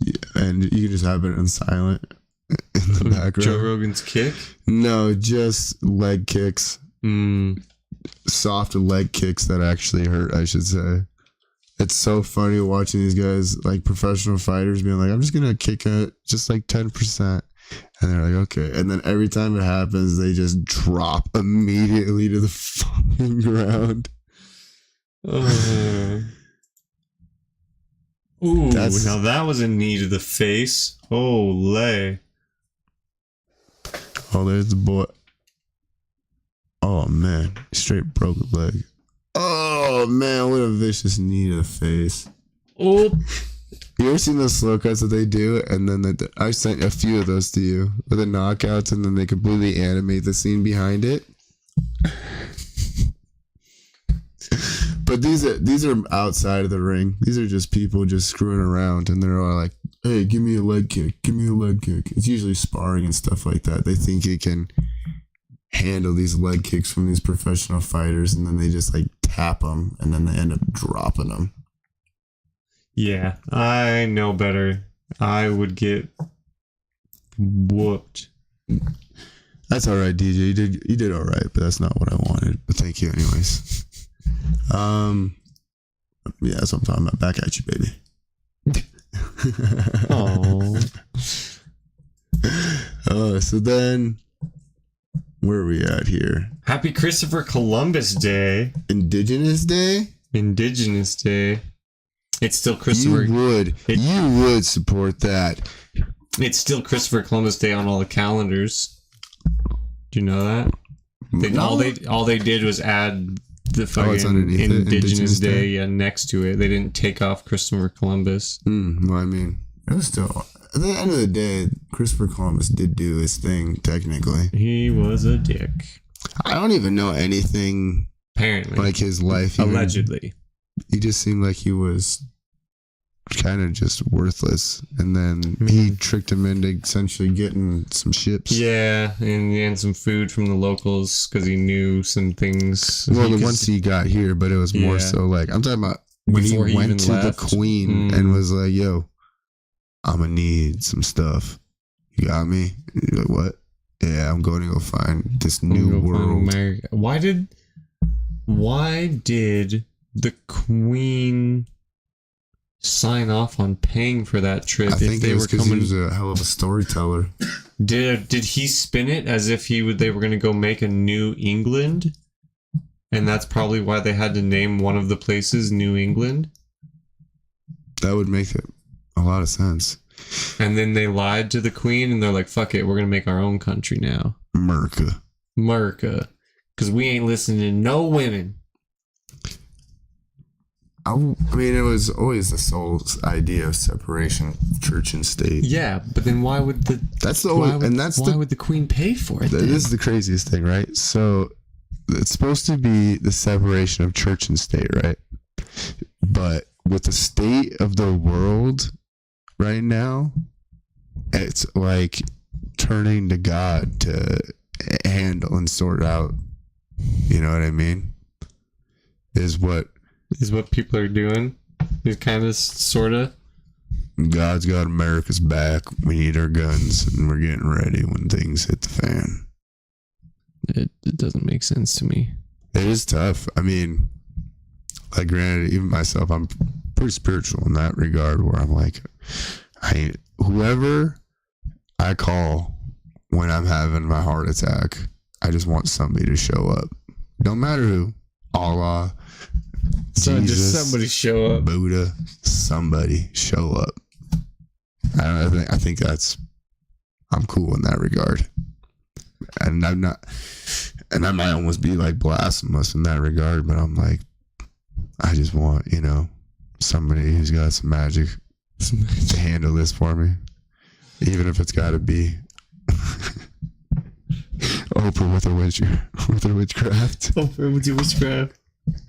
Yeah, and you can just have it on silent in the background. Joe Rogan's kick? No, just leg kicks. Soft leg kicks that actually hurt, I should say. It's so funny watching these guys, like professional fighters, being like, I'm just going to kick it just like 10%. And they're like, okay. And then every time it happens, they just drop immediately to the fucking ground. Ooh, now that was a knee to the face. Ole. Oh, there's the boy. Oh, man. Straight broke a leg. Oh, man. What a vicious knee to the face. Oh. You ever seen those slow cuts that they do? And then I sent a few of those to you with the knockouts, and then they completely animate the scene behind it. But these are outside of the ring. These are just people just screwing around, and they're all like, "Hey, give me a leg kick. Give me a leg kick." It's usually sparring and stuff like that. They think it can handle these leg kicks from these professional fighters, and then they just like tap them, and then they end up dropping them. Yeah, I know better. I would get whooped. That's all right, DJ. You did all right, but that's not what I wanted. But thank you, anyways. Yeah, that's what I'm talking about. Back at you, baby. So then, where are we at here? Happy Christopher Columbus Day. Indigenous Day? Indigenous Day. It's still Christopher. You would support that. It's still Christopher Columbus Day on all the calendars. Do you know that? All they did was add the fucking Indigenous Day, yeah, next to it. They didn't take off Christopher Columbus. Well, I mean, it was still, at the end of the day, Christopher Columbus did do his thing, technically. He was a dick. I don't even know anything, apparently, like his life. Allegedly. He just seemed like he was kind of just worthless, and then he tricked him into essentially getting some ships. Yeah, and some food from the locals because he knew some things. Well, once he got here, but it was more so like, I'm talking about when he went to the Queen and was like, "Yo, I'm gonna need some stuff. You got me?" You're like, what? Yeah, I'm going to go find this new world. Why did the Queen sign off on paying for that trip? I think it was because he was a hell of a storyteller. Did he spin it as if they were going to go make a New England? And that's probably why they had to name one of the places New England? That would make a lot of sense. And then they lied to the Queen and they're like, fuck it, we're going to make our own country now. America. Because we ain't listening to no women. I mean, it was always the soul's idea of separation of church and state. Yeah, but then why would the... Why would the Queen pay for it then? This is the craziest thing, right? So, it's supposed to be the separation of church and state, right? But with the state of the world right now, it's like turning to God to handle and sort out. You know what I mean? Is what people are doing. Is kind of, sort of. God's got America's back. We need our guns, and we're getting ready when things hit the fan. It doesn't make sense to me. It is tough. I mean, like, granted, even myself, I'm pretty spiritual in that regard, where I'm like, whoever I call when I'm having my heart attack, I just want somebody to show up. Don't matter who. Allah, so Jesus, just somebody show up. Buddha, somebody show up. I think I'm cool in that regard. And I'm not, and I might almost be like blasphemous in that regard, but I'm like, I just want, somebody who's got some magic to handle this for me. Even if it's got to be Oprah with her witchcraft. Oprah with your witchcraft.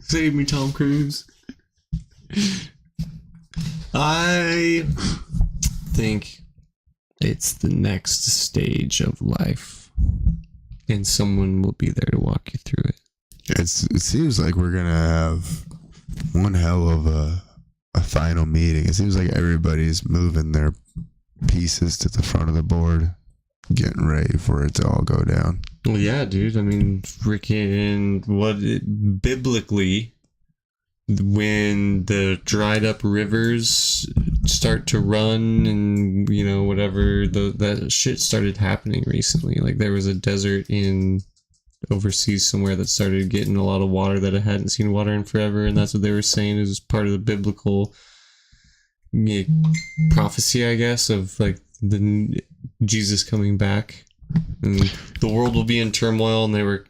Save me, Tom Cruise. I think it's the next stage of life, and someone will be there to walk you through it. It seems like we're gonna have one hell of a final meeting. It seems like everybody's moving their pieces to the front of the board, getting ready for it to all go down. Well, yeah, dude. I mean, freaking biblically, when the dried up rivers start to run and, whatever, that shit started happening recently. Like, there was a desert in overseas somewhere that started getting a lot of water that it hadn't seen water in forever, and that's what they were saying is part of the biblical prophecy, I guess, of like the Jesus coming back, and the world will be in turmoil. And they were,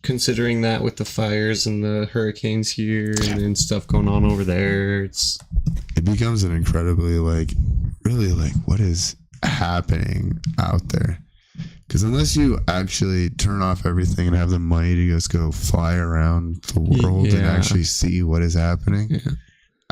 considering that with the fires and the hurricanes here and then stuff going on over there. It becomes an incredibly really what is happening out there. Because unless you actually turn off everything and have the money to just go fly around the world and actually see what is happening. Yeah.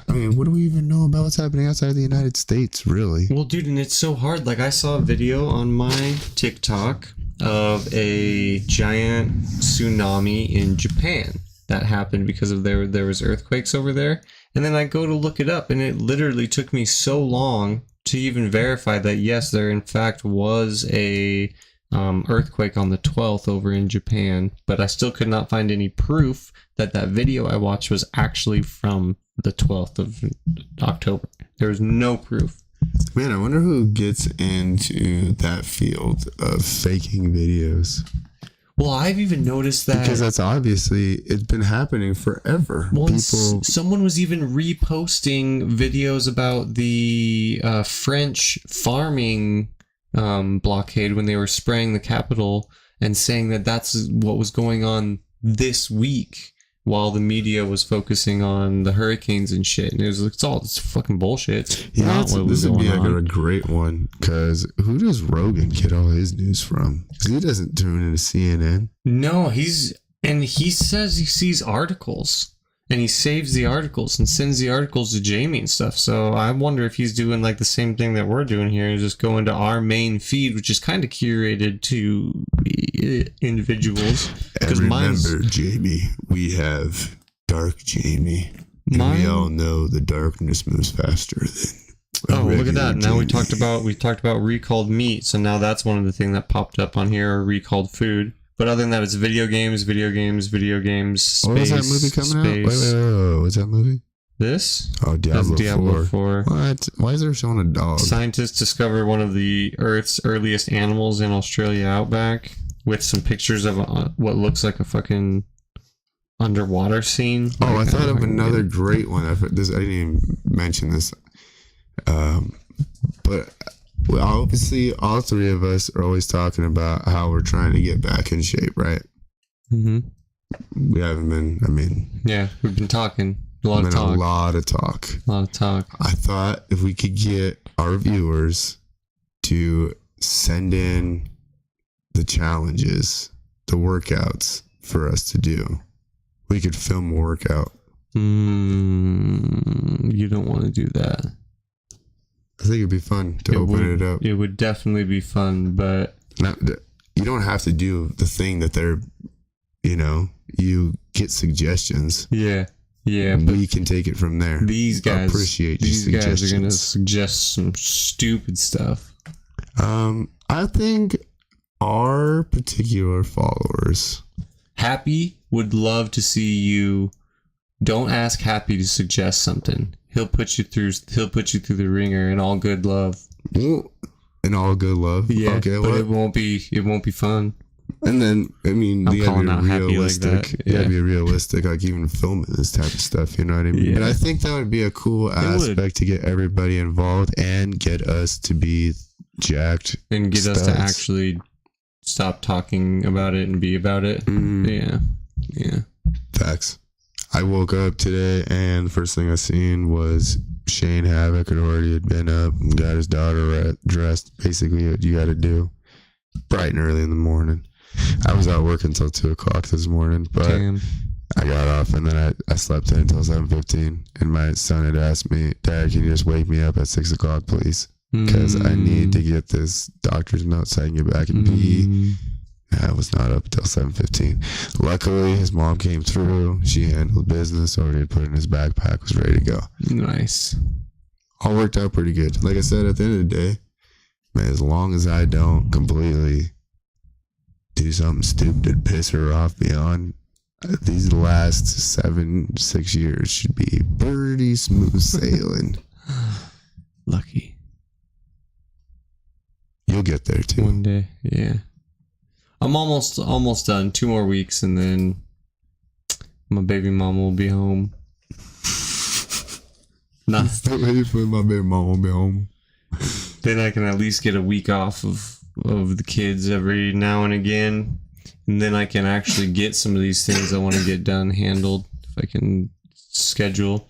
I mean, what do we even know about what's happening outside of the United States, really? Well, dude, and it's so hard. Like, I saw a video on my TikTok of a giant tsunami in Japan that happened because of there was earthquakes over there. And then I go to look it up, and it literally took me so long to even verify that, yes, there in fact was a earthquake on the 12th over in Japan, but I still could not find any proof that video I watched was actually from the 12th of October. There was no proof. Man, I wonder who gets into that field of faking videos. Well, I've even noticed that... Because that's obviously... It's been happening forever. Well, someone was even reposting videos about the French farming blockade when they were spraying the capital and saying that that's what was going on this week. while the media was focusing on the hurricanes and shit. And it's fucking bullshit. Yeah, this would be like a great one, because who does Rogan get all his news from? Because he doesn't tune into CNN. No, he says he sees articles. And he saves the articles and sends the articles to Jamie and stuff. So I wonder if he's doing like the same thing that we're doing here, and just going to our main feed, which is kind of curated to individuals. And remember, Jamie, we have Dark Jamie. And we all know the darkness moves faster than. Look at that! Now Jamie. we talked about recalled meat. So now that's one of the things that popped up on here: recalled food. But other than that, it's video games. What was that movie coming out? Wait, what's that movie? This? Oh, Diablo 4. 4. What? Why is there showing a dog? Scientists discovered one of the Earth's earliest animals in Australia outback, with some pictures of what looks like a fucking underwater scene. Oh, I thought of another great one. I didn't even mention this. But well, obviously, all three of us are always talking about how we're trying to get back in shape, right? Mm-hmm. We haven't been, yeah, we've been talking. A lot of talk. A lot of talk. I thought if we could get our viewers to send in the challenges, the workouts for us to do, we could film a workout. You don't want to do that. I think it'd be fun to open it up. It would definitely be fun, but you don't have to do the thing that they're, you get suggestions. Yeah. We can take it from there. These guys appreciate these guys are going to suggest some stupid stuff. I think our particular followers. Happy would love to see you. Don't ask Happy to suggest something. He'll put you through the ringer in all good love. Well, in all good love. Yeah, okay, but it won't be fun. And then, you gotta be realistic. Like that. You gotta be realistic, like even filming this type of stuff, you know what I mean? Yeah. But I think that would be a cool aspect to get everybody involved and get us to be jacked. And get us to actually stop talking about it and be about it. Yeah. Facts. I woke up today and the first thing I seen was Shane Havoc had already been up and got his daughter dressed. Basically what you gotta do. Bright and early in the morning. I was out working until 2 o'clock this morning, but I got off and then I slept in until 7:15. And my son had asked me, Dad, can you just wake me up at 6 o'clock, please? Because I need to get this doctor's note so I can get back and pee. I was not up until 7:15. Luckily, his mom came through. She handled business, already put it in his backpack, was ready to go. Nice. All worked out pretty good. Like I said, at the end of the day, man, as long as I don't completely do something stupid to piss her off beyond, these last 6 years should be pretty smooth sailing. Lucky. You'll get there too. One day, yeah. I'm almost done. 2 more weeks and then my baby mama will be home. Nah. Ready for my baby mama will be home. Then I can at least get a week off of the kids every now and again. And then I can actually get some of these things I want to get done handled if I can schedule.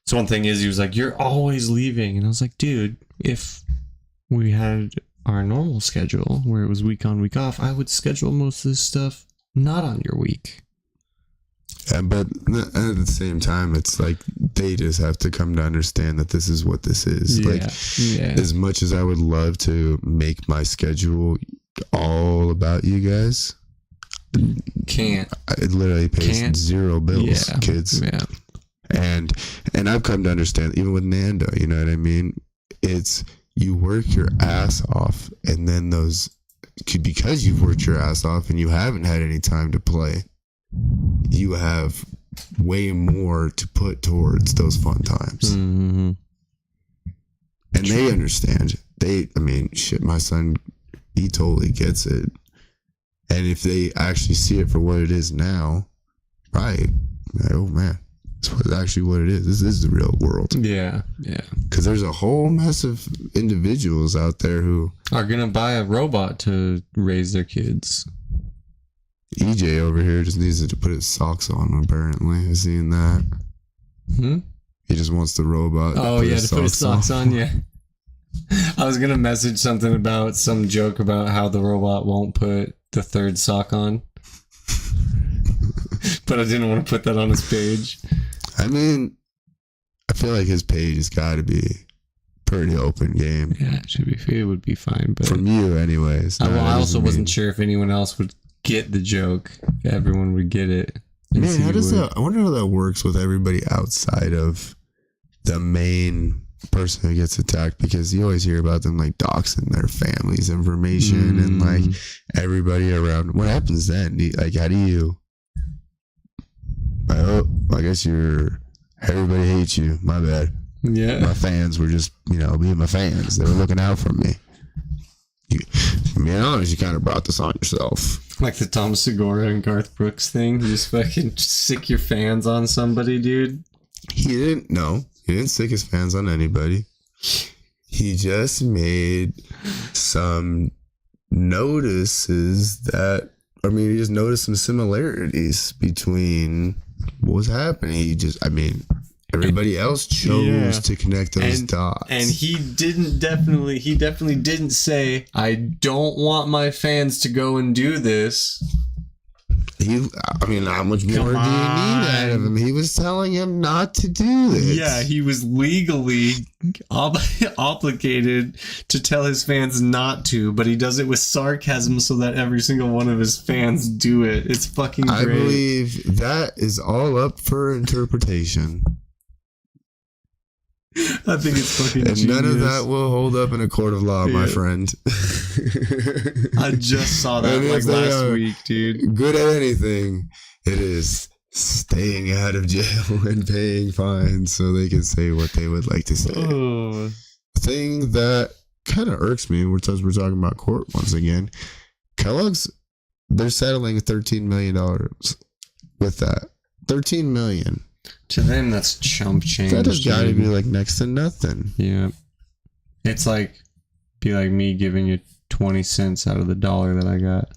So one thing is, he was like, you're always leaving. And I was like, dude, if we had our normal schedule where it was week on, week off, I would schedule most of this stuff not on your week. Yeah, but at the same time, it's like they just have to come to understand that this is what this is. As much as I would love to make my schedule all about you guys, can't. It literally pays zero bills, kids. Yeah. And I've come to understand, even with Nando, you know what I mean? It's you work your ass off, and then because you've worked your ass off and you haven't had any time to play, you have way more to put towards those fun times. Mm-hmm. And they understand. My son, he totally gets it. And if they actually see it for what it is now, right? Like, oh man, this is actually what it is. This is the real world. Yeah. Because there's a whole mess of individuals out there who are gonna buy a robot to raise their kids. EJ over here just needs to put his socks on, apparently. I've seen that. He just wants the robot to put his socks on, yeah. I was going to message something about some joke about how the robot won't put the third sock on. But I didn't want to put that on his page. I mean, I feel like his page has got to be pretty open game. Yeah, it would be fine. But from you, anyways. I also wasn't sure if anyone else would get the joke. If everyone would get it. Man, how does that? I wonder how that works with everybody outside of the main person who gets attacked, because you always hear about them like doxing their family's information and like everybody around. What happens then? Like, how do you? I guess everybody hates you. My bad. Yeah. My fans were just, being my fans. They were looking out for me. Being honest, you kind of brought this on yourself. Like the Tom Segura and Garth Brooks thing. You just fucking sick your fans on somebody, dude. He didn't sick his fans on anybody. He just made some notices he just noticed some similarities between what was happening. Everybody else chose to connect those dots. And he definitely didn't say, I don't want my fans to go and do this. How much more do you need out of him? He was telling him not to do this. Yeah, he was legally obligated to tell his fans not to, but he does it with sarcasm so that every single one of his fans do it. It's fucking great. I believe that is all up for interpretation. I think it's fucking and genius. None of that will hold up in a court of law, my friend. I just saw that last week, dude. Good at anything, it is staying out of jail and paying fines so they can say what they would like to say. The thing that kind of irks me, because we're talking about court once again, Kellogg's, they're settling $13 million with that. $13 million. To them, that's chump change. That has got to be like next to nothing. Yeah. It's be like me giving you 20 cents out of the dollar that I got.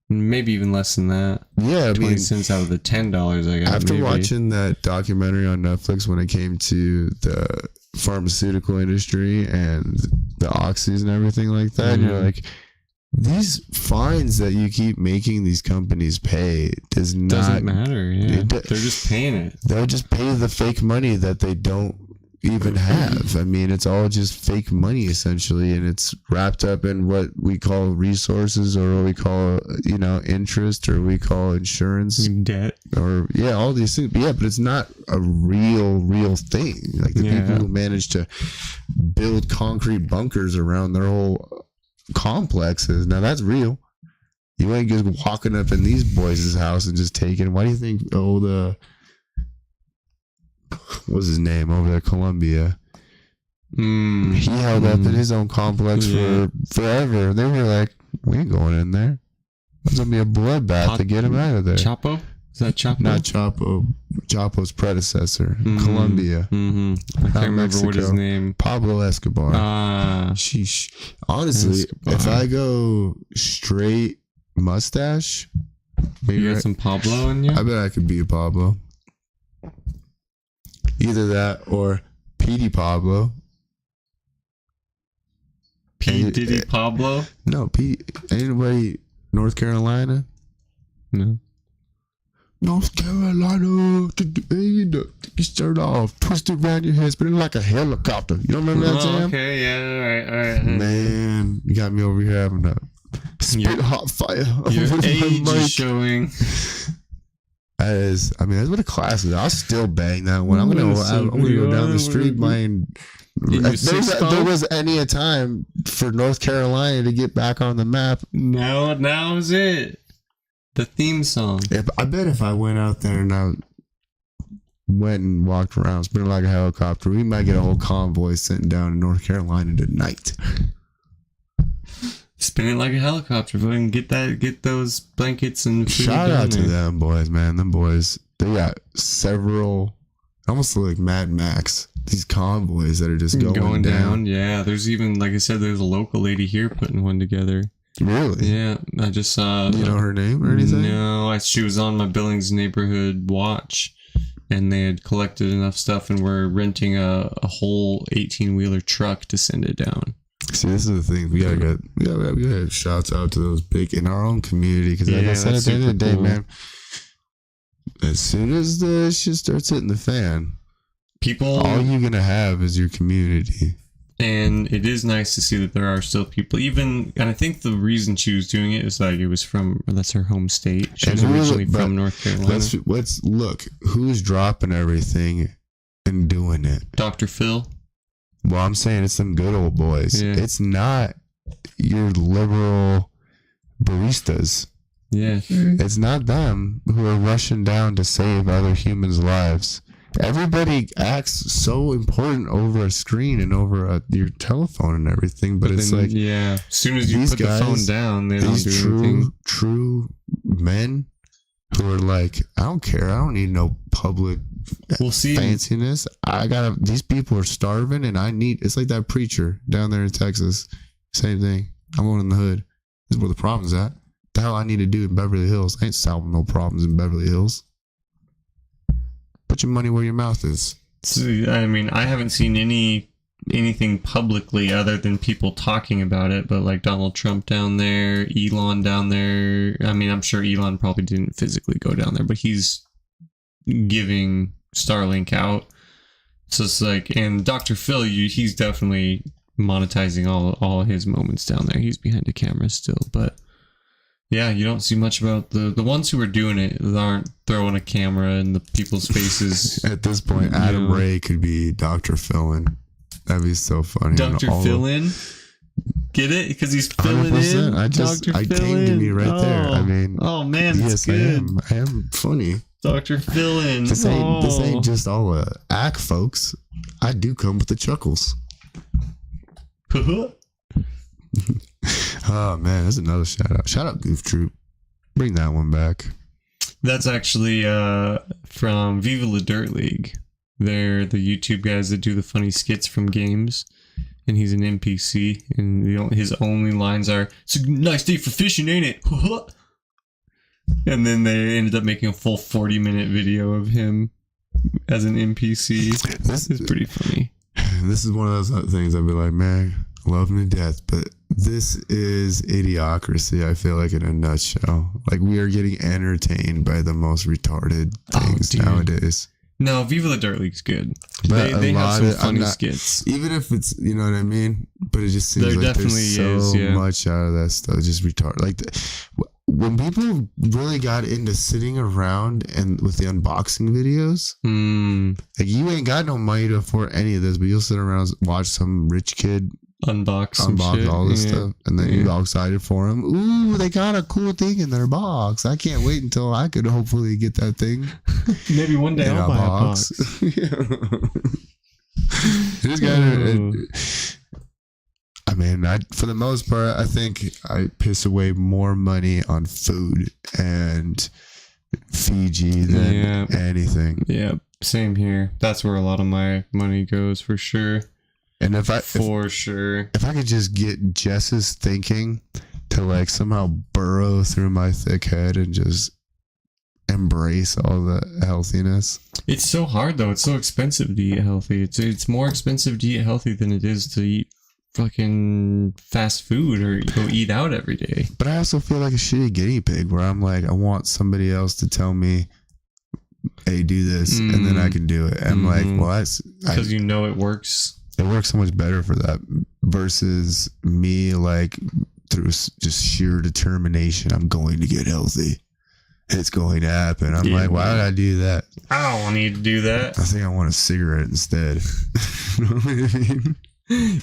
Maybe even less than that. Yeah, 20 cents out of the $10 I got. After watching that documentary on Netflix when it came to the pharmaceutical industry and the oxys and everything like that, you're like, these fines that you keep making these companies pay doesn't matter. Yeah, they're just paying it. They'll just pay the fake money that they don't even have. It's all just fake money essentially, and it's wrapped up in what we call resources, or what we call interest, or we call insurance, debt, or all these things. But it's not a real thing. Like the people who manage to build concrete bunkers around their whole complexes, now that's real. You ain't just walking up in these boys' house and just taking. Why do you think what's his name over there, Columbia? He held up in his own complex for forever. They were like, we ain't going in there. There's gonna be a bloodbath to get him out of there. Chapo? Is that Chapo? Not Chapo. Chapo's predecessor, Colombia. I can't remember what his name. Pablo Escobar. Sheesh. Honestly, Escobar. If I go straight mustache, maybe you got some Pablo in you. I bet I could be a Pablo. Either that or P.D. Pablo. P. Diddy Pablo? No, anybody North Carolina? No. North Carolina, take your shirt off, twist it around your head, spin it like a helicopter. You don't remember that jam? Okay, yeah, all right. Man, you got me over here having a spit hot fire. Your age is showing. That's what a class is. I'll still bang that one. I'm gonna go down the street buying. There was any time for North Carolina to get back on the map. Now is it. The theme song. I bet if I went out there and I went and walked around, spinning like a helicopter, we might get a whole convoy sitting down in North Carolina tonight. Spin it like a helicopter. Go and get those blankets and food. Shout out to them boys, man. Them boys, they got several, almost like Mad Max. These convoys that are just going down. Yeah, there's even, like I said, there's a local lady here putting one together. Really? Yeah, I just saw. Do you know her name or anything? No, she was on my Billings neighborhood watch, and they had collected enough stuff and were renting a whole 18-wheeler truck to send it down. See, this is the thing. We gotta shouts out to those big in our own community, because like I said, at the end of the day, man, as soon as the shit starts hitting the fan, all you're gonna have is your community. And it is nice to see that there are still people, and I think the reason she was doing it is like it was that's her home state. She was originally from North Carolina. Let's look who's dropping everything and doing it. Dr. Phil. Well, I'm saying it's some good old boys. Yeah. It's not your liberal baristas. Yeah. It's not them who are rushing down to save other humans' lives. Everybody acts so important over a screen and over your telephone and everything, but it's like, as soon as you put the phone down, they don't do anything. True men who are like, I don't care. I don't need no public fanciness. These people are starving, and it's like that preacher down there in Texas. Same thing. I'm going in the hood. This is where the problem's at. The hell I need to do in Beverly Hills. I ain't solving no problems in Beverly Hills. Put your money where your mouth is. I mean, I haven't seen anything publicly other than people talking about it, but like Donald Trump down there, Elon down there. I mean, I'm sure Elon probably didn't physically go down there, but he's giving Starlink out. So it's like, and Dr. Phil, he's definitely monetizing all his moments down there. He's behind the camera still, but yeah, you don't see much about the ones who are doing it aren't throwing a camera in the people's faces. At this point, Adam Ray could be Dr. Philin. That'd be so funny. Dr. Philin? Get it? Because he's filling 100%. I came to me right there. I mean, oh man, yes, good. I am funny. Dr. Philin. This ain't just all a act, folks. I do come with the chuckles. Oh man, that's another shout out. Shout out Goof Troop. Bring that one back. That's actually from Viva La Dirt League. They're the YouTube guys that do the funny skits from games. And he's an NPC. And his only lines are, "It's a nice day for fishing, ain't it?" And then they ended up making a full 40-minute video of him as an NPC. This is pretty funny. This is one of those things I'd be like, man, love him to death, but this is idiocracy, I feel like, in a nutshell. Like, we are getting entertained by the most retarded things nowadays. No, Viva La Dirt League's good. But they have some funny skits. Even if it's, you know what I mean? But it just seems like there's so much out of that stuff. Just retarded. Like, when people really got into sitting around and with the unboxing videos, like, you ain't got no money to afford any of this, but you'll sit around and watch some rich kid unbox all this stuff, and then you're all excited for them. Ooh, they got a cool thing in their box. I can't wait until I could hopefully get that thing. Maybe one day I'll buy a box. This guy, I mean, for the most part, I think I piss away more money on food and Fiji than anything. Yeah, same here. That's where a lot of my money goes for sure. And if I could just get Jess's thinking to like somehow burrow through my thick head and just embrace all the healthiness. It's so hard though. It's so expensive to eat healthy. It's more expensive to eat healthy than it is to eat fucking fast food or go eat out every day. But I also feel like a shitty guinea pig where I'm like, I want somebody else to tell me, hey, do this, and then I can do it. And I'm like, well, that's because you know it works. It works so much better for that versus me, like, through just sheer determination, I'm going to get healthy. It's going to happen. I'm like, why would I do that? I don't need to do that. I think I want a cigarette instead. You know what I mean?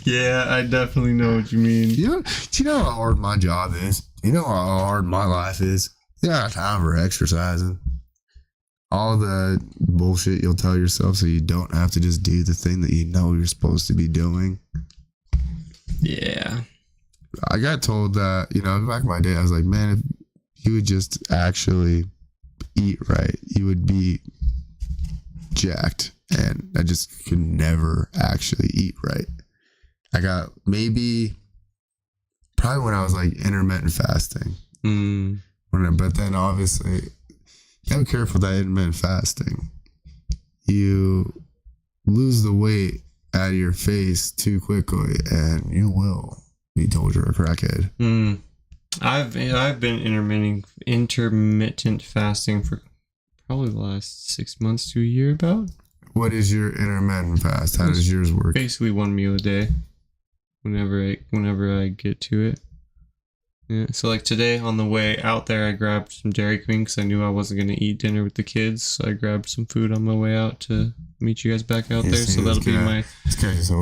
Yeah, I definitely know what you mean. Do you know how hard my job is? You know how hard my life is? You don't have time for exercising. All the bullshit you'll tell yourself so you don't have to just do the thing that you know you're supposed to be doing. Yeah. I got told that, back in my day, I was like, man, if you would just actually eat right, you would be jacked. And I just could never actually eat right. I got Probably when I was like intermittent fasting. But then obviously, you gotta be careful with that intermittent fasting. You lose the weight out of your face too quickly, and you will be told you're a crackhead. I've been intermittent fasting for probably the last 6 months to a year about. What is your intermittent fast? How does yours work? Basically 1 meal a day. Whenever I get to it. Yeah. So like today on the way out there, I grabbed some Dairy Queen because I knew I wasn't gonna eat dinner with the kids. So I grabbed some food on my way out to meet you guys back out there. So that'll be my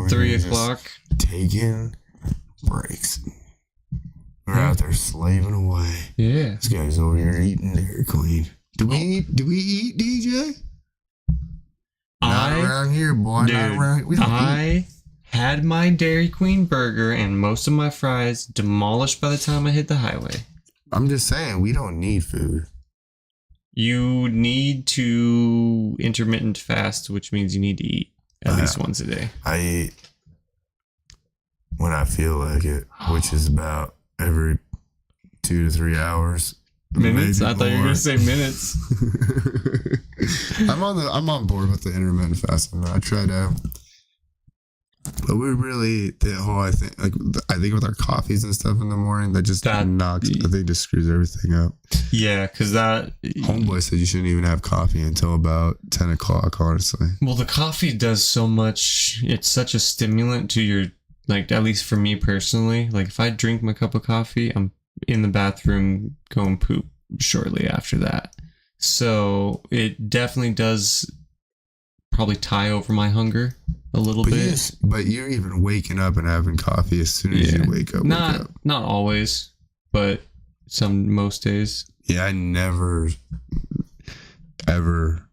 3 o'clock. Taking breaks. We're out there slaving away. Yeah. This guy's over here eating Dairy Queen. Do we eat, DJ? Not around here, boy. Dude, not around here. We don't eat. Had my Dairy Queen burger and most of my fries demolished by the time I hit the highway. I'm just saying, we don't need food. You need to intermittent fast, which means you need to eat at least once a day. I eat when I feel like it, which is about every 2 to 3 hours. Minutes? I thought you were going to say minutes. I'm on board with the intermittent fasting. I try to... But we really, I think with our coffees and stuff in the morning, that just knocks, I think just screws everything up. Yeah, because that... Homeboy said you shouldn't even have coffee until about 10 o'clock, honestly. Well, the coffee does so much, it's such a stimulant to your, like, at least for me personally, like if I drink my cup of coffee, I'm in the bathroom going poop shortly after that. So it definitely does probably tie over my hunger a little bit. But you're even waking up and having coffee as soon as you wake up. Not always, but most days. Yeah, I never ever.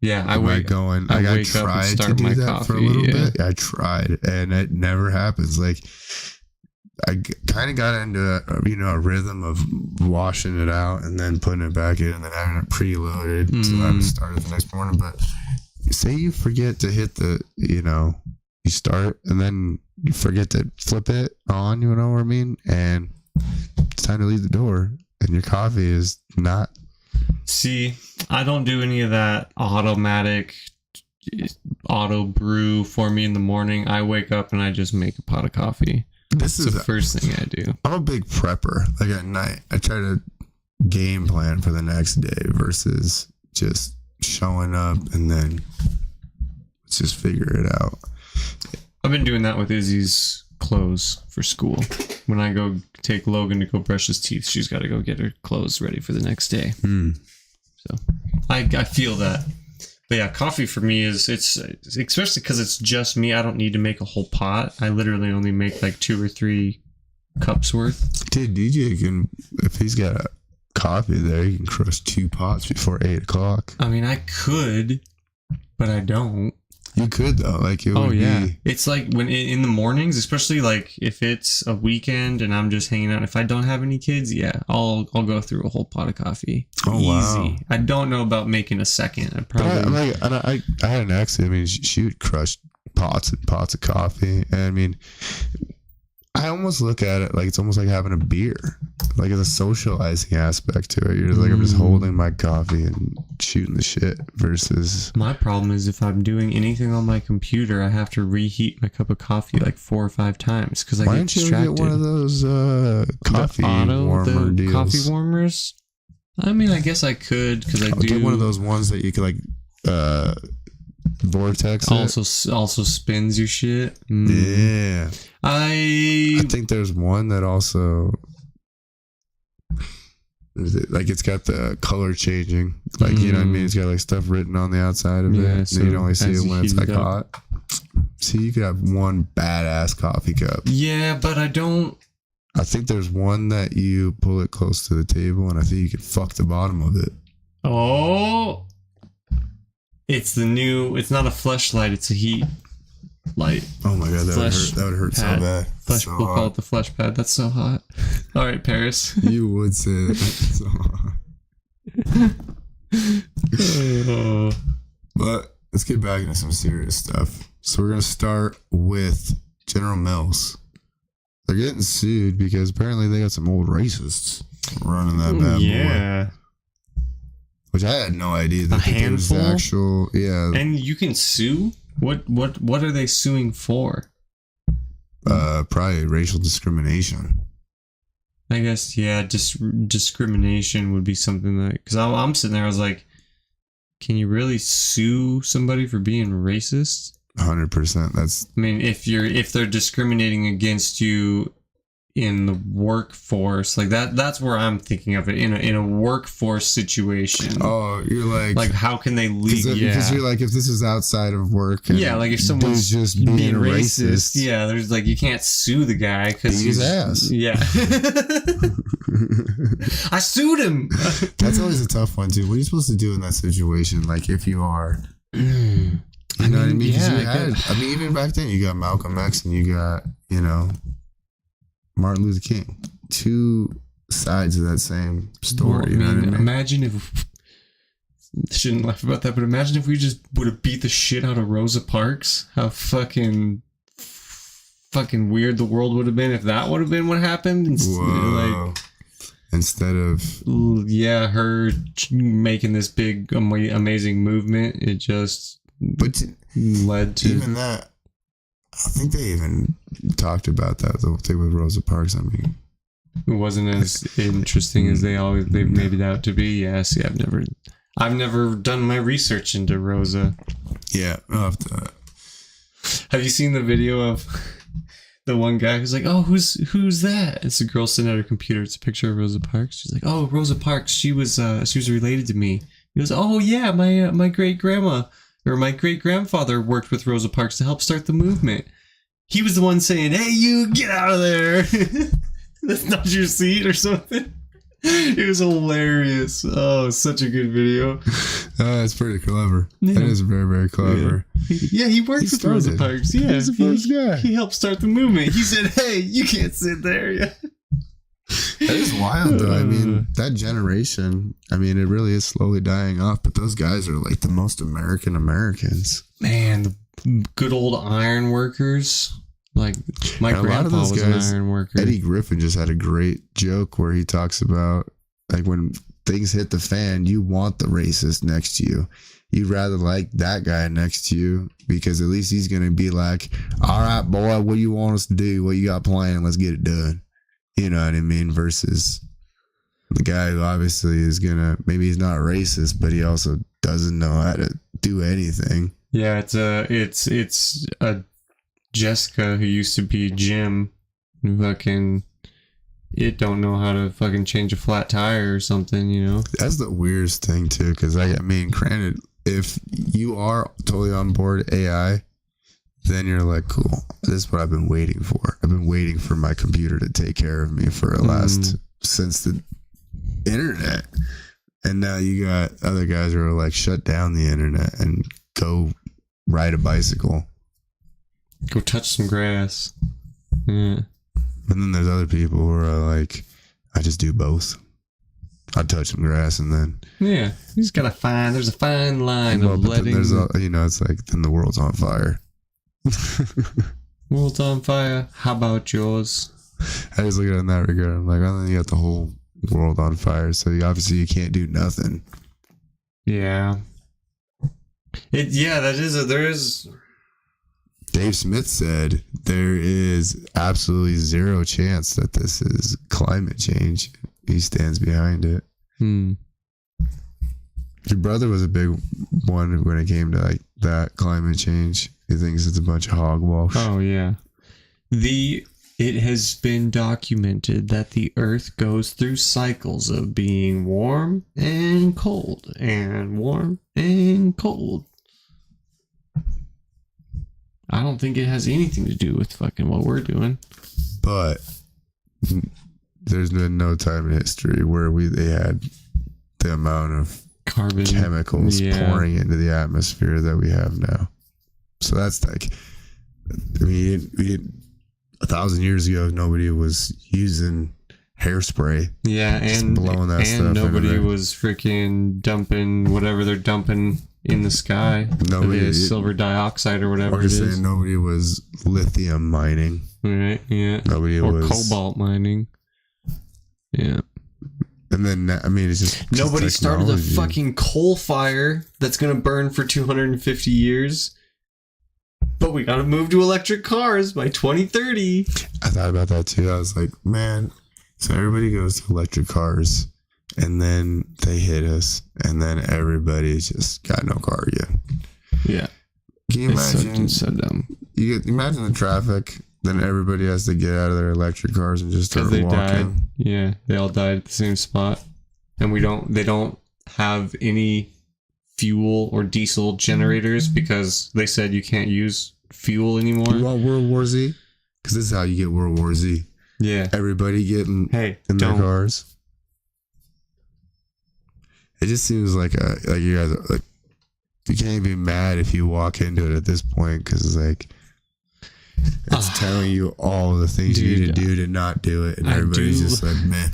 Yeah, I wake up and start my coffee for a little bit. I tried, and it never happens. Like I kind of got into a rhythm of washing it out and then putting it back in and then having it preloaded so I would start it the next morning. But say you forget to hit you start and then you forget to flip it on, you know what I mean? And it's time to leave the door and your coffee is not. See, I don't do any of that automatic auto brew for me in the morning. I wake up and I just make a pot of coffee. This is the first thing I do. I'm a big prepper. Like at night, I try to game plan for the next day versus just showing up and then let's just figure it out. I've been doing that with Izzy's clothes for school. When I go take Logan to go brush his teeth, she's got to go get her clothes ready for the next day. So I feel that. But yeah, coffee for me it's especially because it's just me. I don't need to make a whole pot. I literally only make like 2 or 3 cups worth. Dude, DJ can, if he's got a coffee there, he can crush 2 pots before 8 o'clock. I mean, I could, but I don't. You could though, like it would be. It's like when in the mornings, especially like if it's a weekend and I'm just hanging out. If I don't have any kids, I'll go through a whole pot of coffee. Oh, easy. Wow. I don't know about making a second. I probably. I had an ex. I mean, she would crush pots and pots of coffee, and I mean, I almost look at it like it's almost like having a beer, like it's a socializing aspect to it. You're just like, I'm just holding my coffee and shooting the shit versus. My problem is if I'm doing anything on my computer, I have to reheat my cup of coffee like 4 or 5 times because I get distracted. Why don't you get one of those coffee warmer deals? Coffee warmers? I mean, I guess I could because I do. Get one of those ones that you could like vortex. Also spins your shit. Yeah. I think there's one that also like it's got the color changing, like you know what I mean, it's got like stuff written on the outside of it, so you'd only see it when it's like hot. See, you could have one badass coffee cup. Yeah, but I think there's one that you pull it close to the table and I think you could fuck the bottom of it. Oh, it's not a fleshlight, it's a heat light. Oh my god, that would hurt so bad. We'll call it the flesh pad. That's so hot. All right, Paris. You would say that's so hot. But let's get back into some serious stuff. So we're gonna start with General Mills. They're They're getting sued because apparently they got some old racists running that bad boy. Which I had no idea that there was actual. Yeah. And you can sue? What are they suing for? Probably racial discrimination. I guess, yeah, discrimination would be something that... Because I'm sitting there, I was like, can you really sue somebody for being racist? 100%. That's... I mean, if they're discriminating against you in the workforce, like that's where I'm thinking of it, in a workforce situation. Oh, you're like how can they leave? Because you're like, if this is outside of work, yeah, like if someone's just being racist, yeah, there's like, you can't sue the guy because he's ass. Yeah. I sued him. That's always a tough one too. What are you supposed to do in that situation? Like, if you are, you know what I mean? Yeah, I mean, even back then, you got Malcolm X and you got, you know, Martin Luther King. Two sides of that same story. You know what I mean? Imagine if... I shouldn't laugh about that, but imagine if we just would have beat the shit out of Rosa Parks. How fucking weird the world would have been if that would have been what happened. Instead of... Yeah, her making this big, amazing movement, it just led to... Even that... I think they even talked about that, the thing with Rosa Parks. I mean, it wasn't as interesting as they've made it out to be. Yeah, see, I've never done my research into Rosa. Yeah, I'll have to. Have you seen the video of the one guy who's like, "Oh, who's that?" It's a girl sitting at her computer. It's a picture of Rosa Parks. She's like, "Oh, Rosa Parks. She was related to me." He goes, "Oh yeah, my great grandma." Or my great-grandfather worked with Rosa Parks to help start the movement. He was the one saying, "Hey, you, get out of there." That's not your seat or something. It was hilarious. Oh, such a good video. That's pretty clever. Yeah. That is very, very clever. Yeah, he worked with Rosa Parks. Yeah, he's the first guy. He helped start the movement. He said, "Hey, you can't sit there." Yeah. That is wild, though. I mean, that generation, I mean, it really is slowly dying off, but those guys are like the most Americans. Man, the good old iron workers. Like, my grandpa was an iron worker. Eddie Griffin just had a great joke where he talks about, like, when things hit the fan, you want the racist next to you. You'd rather like that guy next to you because at least he's going to be like, "All right, boy, what do you want us to do? What you got planned? Let's get it done." You know what I mean? Versus the guy who obviously is gonna, maybe he's not racist, but he also doesn't know how to do anything. Yeah, it's a Jessica who used to be Jim, who fucking it don't know how to fucking change a flat tire or something, you know? That's the weirdest thing too, because I mean, granted, if you are totally on board AI, then you're like, cool, this is what I've been waiting for. I've been waiting for my computer to take care of me for since the internet. And now you got other guys who are like, shut down the internet and go ride a bicycle. Go touch some grass. Yeah. And then there's other people who are like, I just do both. I touch some grass and then... Yeah, you just gotta there's a fine line of letting... There's it's like, then the world's on fire. World's on fire. How about yours? I just look at it in that regard. I'm like, well, then you got the whole world on fire, so obviously you can't do nothing. Yeah. There is. Dave Smith said there is absolutely zero chance that this is climate change. He stands behind it. Your brother was a big one when it came to like that climate change. He thinks it's a bunch of hogwash. Oh yeah. It has been documented that the Earth goes through cycles of being warm and cold and warm and cold. I don't think it has anything to do with fucking what we're doing. But there's been no time in history where they had the amount of carbon chemicals pouring into the atmosphere that we have now. So that's like, I mean, 1,000 years ago, nobody was using hairspray. Yeah, and blowing that stuff. And nobody was freaking dumping whatever they're dumping in the sky. Nobody silver dioxide or whatever it is. Saying nobody was lithium mining. Right, yeah. Nobody or was cobalt mining. Yeah. And then, I mean, it's just nobody started a fucking coal fire that's going to burn for 250 years. But we got to move to electric cars by 2030. I thought about that too. I was like, man, so everybody goes to electric cars and then they hit us and then everybody's just got no car again. Yeah. Can you imagine? So dumb. Imagine the traffic. Then everybody has to get out of their electric cars and just start walking. Died. Yeah, they all died at the same spot. And they don't have any fuel or diesel generators because they said you can't use fuel anymore. You want World War Z? Because this is how you get World War Z. Yeah. Everybody getting in their cars. It just seems like you guys are, like, you can't be mad if you walk into it at this point because it's like it's telling you all the things you need to do to not do it, and everybody's just like, meh.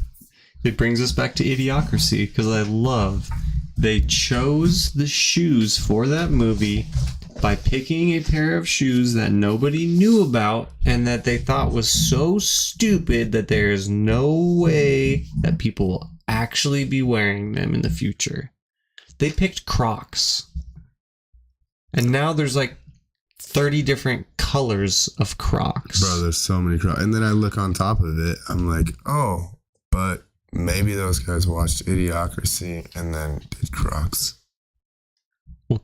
It brings us back to Idiocracy because I love they chose the shoes for that movie by picking a pair of shoes that nobody knew about and that they thought was so stupid that there is no way that people will actually be wearing them in the future. They picked Crocs. And now there's like 30 different colors of Crocs. Bro, there's so many Crocs. And then I look on top of it, I'm like, oh, but maybe those guys watched Idiocracy and then did Crocs. Well,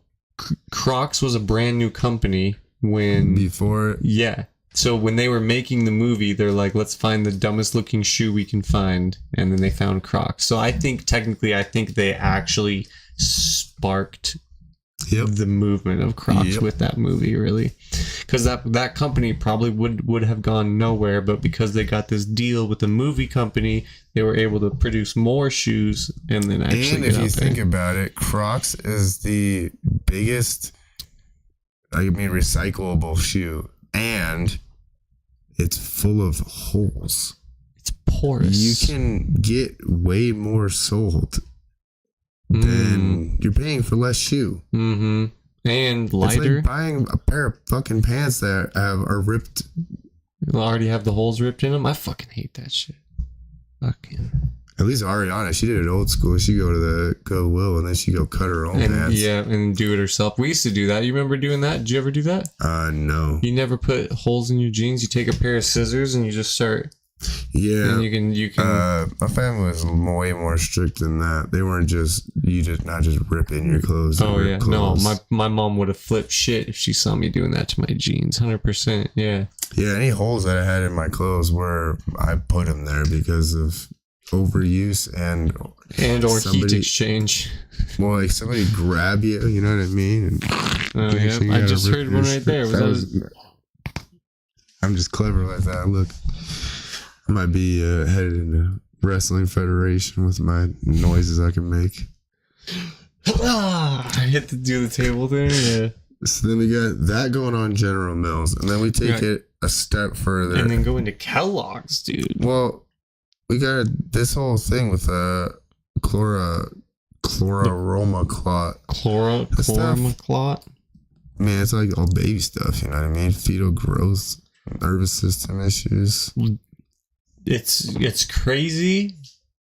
Crocs was a brand new company when... Before? Yeah. So when they were making the movie, they're like, let's find the dumbest looking shoe we can find. And then they found Crocs. So I think they actually sparked... the movement of Crocs with that movie, really, because that company probably would have gone nowhere, but because they got this deal with the movie company, they were able to produce more shoes and then actually. And if you think about it, Crocs is the biggest, recyclable shoe, and it's full of holes. It's porous. You can get way more sold. Then you're paying for less shoe. Mm-hmm. And lighter. It's like buying a pair of fucking pants that are ripped. You already have the holes ripped in them. I fucking hate that shit. Fucking. At least Ariana, she did it old school. She go to the Goodwill and then she go cut her own pants. Yeah, and do it herself. We used to do that. You remember doing that? Did you ever do that? No. You never put holes in your jeans. You take a pair of scissors and you just start. Yeah, and you can. My family was way more strict than that. They weren't not just ripping your clothes. Oh yeah, clothes. No, my mom would have flipped shit if she saw me doing that to my jeans. 100%. Yeah. Yeah, any holes that I had in my clothes I put them there because of overuse and or heat exchange. Well, like somebody grab you, you know what I mean? And yeah, I just heard one right there. I'm just clever like that. Look. I might be headed into Wrestling Federation with my noises I can make. I hit do the table there. Yeah. So then we got that going on General Mills, and then we take it a step further, and then go into Kellogg's, dude. Well, we got this whole thing with chloraroma clot. Chloraroma clot. I mean, it's like all baby stuff. You know what I mean? Fetal growth, nervous system issues. It's crazy,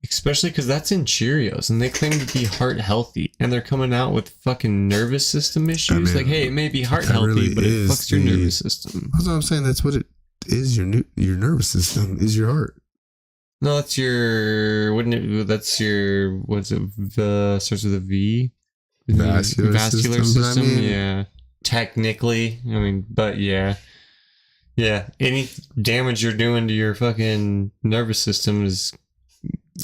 especially because that's in Cheerios, and they claim to be heart healthy, and they're coming out with fucking nervous system issues. I mean, like, hey, it may be heart healthy, really, but it fucks your nervous system. That's what I'm saying. That's what it is. Your nervous system is your heart. No, that's your. Wouldn't it? That's your. What's it? Starts with a V. Vascular system. I mean, yeah. Technically, I mean, but yeah. Yeah, any damage you're doing to your fucking nervous system is...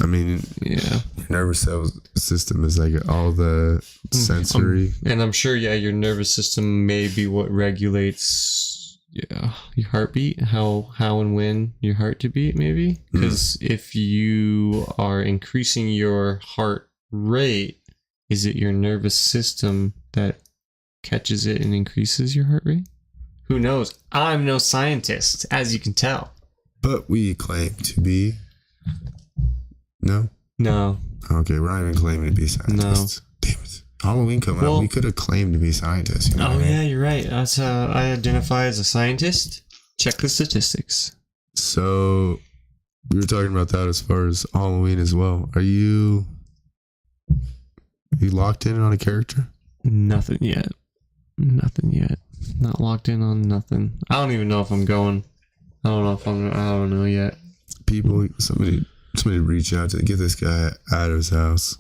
I mean, yeah. Your nervous system is like all the sensory... and I'm sure, your nervous system may be what regulates your heartbeat, how and when your heart to beat, maybe. Because if you are increasing your heart rate, is it your nervous system that catches it and increases your heart rate? Who knows? I'm no scientist, as you can tell. But we claim to be. No? No. Okay, we're not even claiming to be scientists. No. Damn it. Halloween coming up. We could have claimed to be scientists. You know what I mean? Yeah, you're right. That's I identify as a scientist. Check the statistics. So we were talking about that as far as Halloween as well. Are you locked in on a character? Nothing yet. Not locked in on nothing. I don't even know if I'm going. I don't know yet. People, somebody reach out to get this guy out of his house.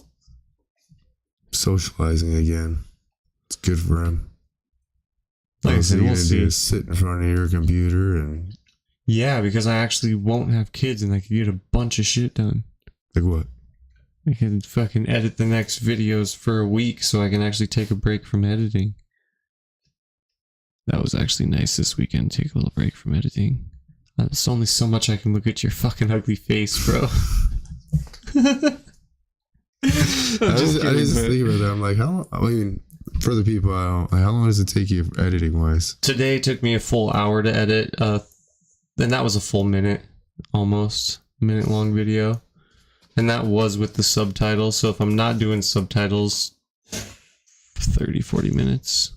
Socializing again. It's good for him. Like I said, we'll see. Do is sit in front of your computer and... Yeah, because I actually won't have kids and I can get a bunch of shit done. Like what? I can fucking edit the next videos for a week so I can actually take a break from editing. That was actually nice this weekend, take a little break from editing. There's only so much I can look at your fucking ugly face, bro. I just think about that. I'm like, how long, I mean, for the people, how long does it take you editing wise? Today took me a full hour to edit. And that was a full minute, almost minute long video. And that was with the subtitles. So if I'm not doing subtitles, 30, 40 minutes.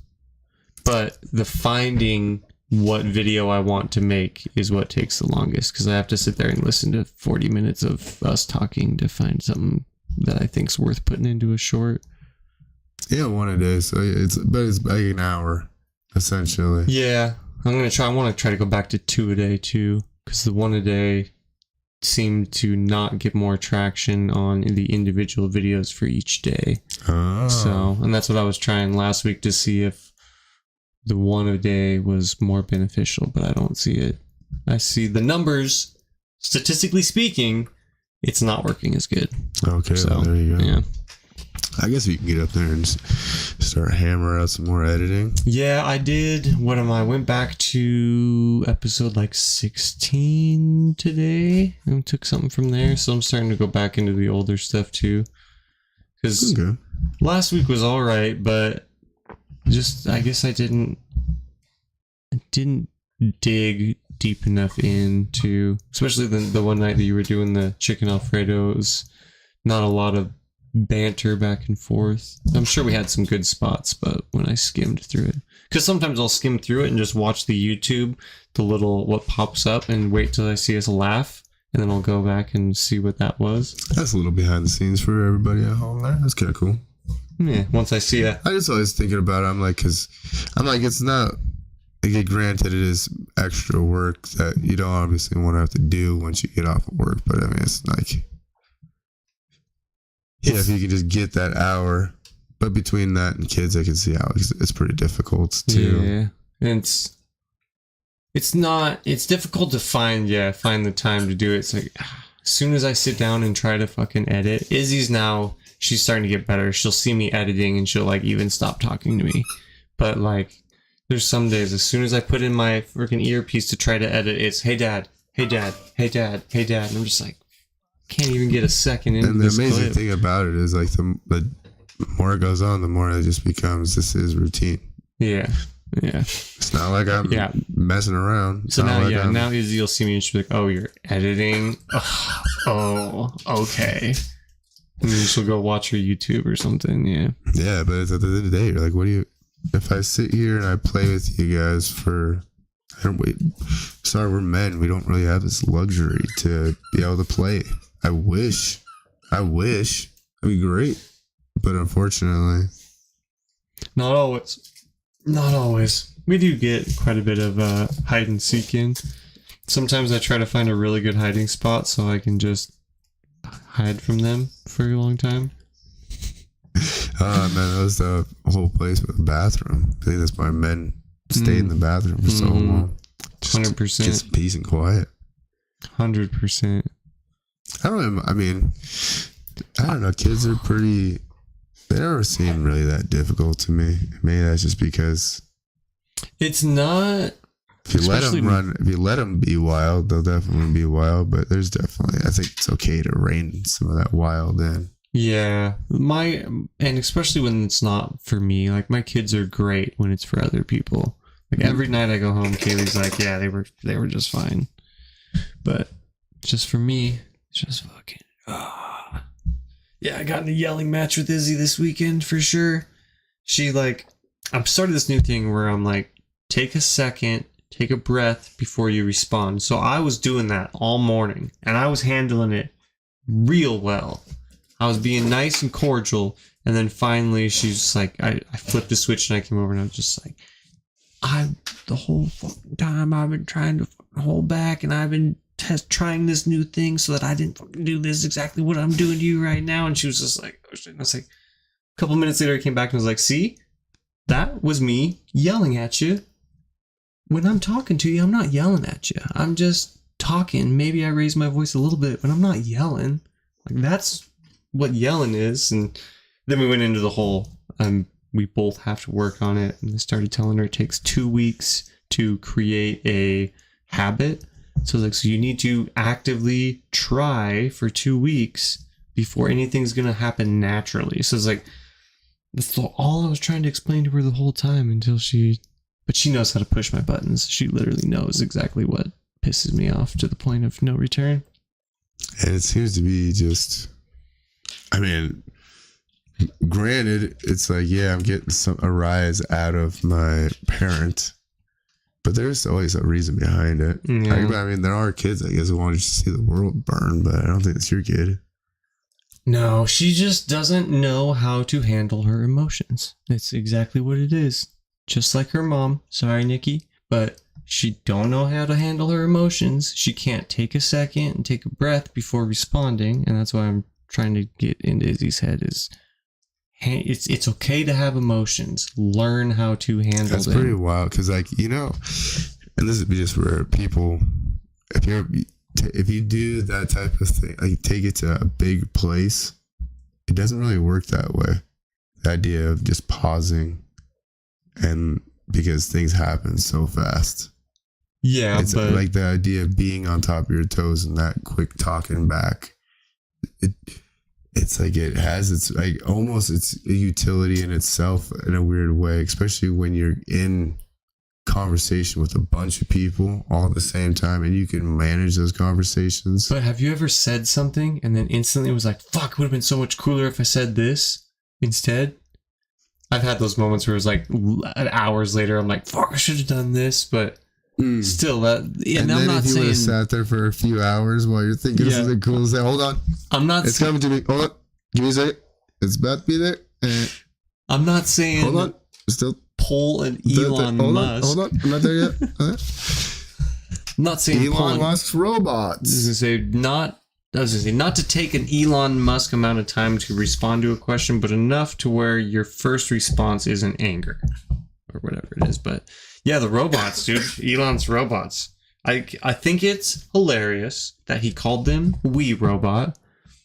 But the finding what video I want to make is what takes the longest, because I have to sit there and listen to 40 minutes of us talking to find something that I think's worth putting into a short. Yeah, one a day. So it's like an hour, essentially. Yeah, I want to try to go back to 2 a day too, because the 1 a day seemed to not get more traction on the individual videos for each day. Oh. So, and that's what I was trying last week to see if the 1 a day was more beneficial, but I don't see it. I see the numbers, statistically speaking, it's not working as good. Okay, so, well, there you go. Yeah. I guess we can get up there and start hammering out some more editing. Yeah, I did. I went back to episode like 16 today and took something from there. So I'm starting to go back into the older stuff too. Because last week was all right, but just, I guess I didn't dig deep enough into, especially the one night that you were doing the chicken Alfredo. It was not a lot of banter back and forth. I'm sure we had some good spots, but when I skimmed through it, because sometimes I'll skim through it and just watch the YouTube, the little what pops up, and wait till I see us laugh, and then I'll go back and see what that was. That's a little behind the scenes for everybody at home there. That's kind of cool. Yeah, once I see it. I just always thinking about it. I'm like, it's not, like, granted, it is extra work that you don't obviously want to have to do once you get off of work, but I mean, it's like, yeah, if you can just get that hour, but between that and kids, I can see how it's pretty difficult too. Yeah, and it's difficult to find the time to do it. It's like, as soon as I sit down and try to fucking edit, she's starting to get better. She'll see me editing and she'll like even stop talking to me. But like, there's some days, as soon as I put in my freaking earpiece to try to edit, it's, hey dad, hey dad, hey dad, hey dad. And I'm just like, can't even get a second into this clip. And the amazing thing about it is, like, the more it goes on, the more it just becomes, this is routine. Yeah. Yeah. It's not like I'm messing around. So now, now you'll see me and she'll be like, oh, you're editing? Oh, okay. And then she'll go watch her YouTube or something, yeah. Yeah, but at the end of the day, you're like, if I sit here and I play with you guys sorry, we're men. We don't really have this luxury to be able to play. I wish. It'd be great. But unfortunately. Not always. We do get quite a bit of hide and seek in. Sometimes I try to find a really good hiding spot so I can just hide from them for a long time. Man, that was the whole place with the bathroom. I think that's why men stayed in the bathroom for so long. 100%. Get some peace and quiet. 100%. I don't know. Kids are pretty. They never seem really that difficult to me. Maybe that's just because it's not. If you let them be wild, they'll definitely be wild. But I think it's okay to rein some of that wild in. Yeah, and especially when it's not for me. Like, my kids are great when it's for other people. Like, every night I go home, Kaylee's like, yeah, they were just fine. But just for me, it's just fucking. Yeah, I got in a yelling match with Izzy this weekend for sure. she like, I'm starting this new thing where I'm like, take a second, take a breath before you respond. So I was doing that all morning and I was handling it real well. I was being nice and cordial. And then finally she's just like, I flipped the switch and I came over and I was just like, the whole fucking time I've been trying to hold back and I've been trying this new thing so that I didn't fucking do this exactly what I'm doing to you right now. And she was just like, oh shit. And I was like, a couple minutes later I came back and was like, see, that was me yelling at you. When I'm talking to you, I'm not yelling at you. I'm just talking. Maybe I raise my voice a little bit, but I'm not yelling. Like, that's what yelling is. And then we went into the whole, we both have to work on it. And I started telling her it takes 2 weeks to create a habit. So like, so you need to actively try for 2 weeks before anything's going to happen naturally. So it's like, that's all I was trying to explain to her the whole time until but she knows how to push my buttons. She literally knows exactly what pisses me off to the point of no return. And it seems to be just, I mean, granted, it's like, yeah, I'm getting a rise out of my parent, but there's always a reason behind it. Yeah. I mean, there are kids, I guess, who want to see the world burn, but I don't think it's your kid. No, she just doesn't know how to handle her emotions. It's exactly what it is. Just like her mom. Sorry, Nikki. But she don't know how to handle her emotions. She can't take a second and take a breath before responding. And that's why I'm trying to get into Izzy's head is, hey, it's okay to have emotions. Learn how to handle them. That's pretty wild. Because, like, you know, and this is just where people, if you do that type of thing, like take it to a big place, it doesn't really work that way. The idea of just pausing, and because things happen so fast. Yeah, it's but like the idea of being on top of your toes and that quick talking back. It's like it has its like almost it's a utility in itself in a weird way, especially when you're in conversation with a bunch of people all at the same time and you can manage those conversations. But have you ever said something and then instantly it was like, fuck, it would have been so much cooler if I said this instead? I've had those moments where it was like hours later, I'm like, fuck, I should have done this, but still that. Yeah, and I'm then not if you saying, would have sat there for a few hours while you're thinking this is the coolest thing. Hold on. I'm not It's coming to me. Hold on. Give me a second. It's about to be there. I'm not saying hold on. Still pull an Elon Musk. Hold on. I'm not there yet. I'm not saying Elon Musk's robots. I was gonna say not to take an Elon Musk amount of time to respond to a question, but enough to where your first response isn't anger or whatever it is. But yeah, the robots, dude. Elon's robots. I think it's hilarious that he called them We Robot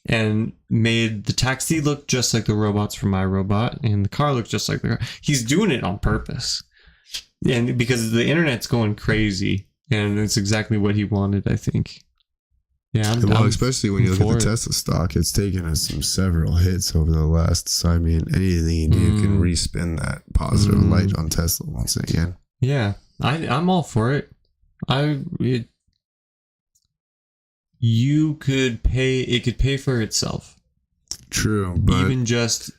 and made the taxi look just like the robots from iRobot and the car look just like the car. He's doing it on purpose. And because the internet's going crazy and it's exactly what he wanted, I think. Yeah, well, especially when you look at the Tesla stock, it's taken us several hits over the last. So I mean, anything you do can respin that positive light on Tesla once again. Yeah, I'm all for it. You could pay. It could pay for itself. True, but even just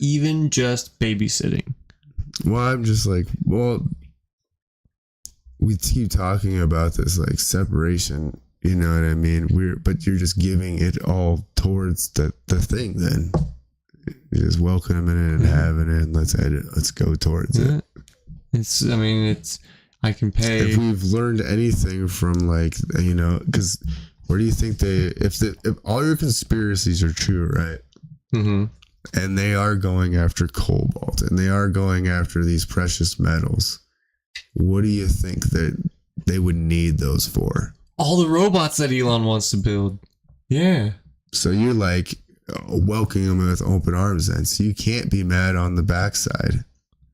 babysitting. Well, I'm just like, we keep talking about this like separation. You know what I mean? But you're just giving it all towards the thing. Then you're just welcoming it and having it, and let's go towards it. I can pay. If we've learned anything from like, you know, because where do you think if all your conspiracies are true, right? Mm-hmm. And they are going after cobalt and they are going after these precious metals, what do you think that they would need those for? All the robots that Elon wants to build. Yeah. So you're like welcoming them with open arms then. So you can't be mad on the backside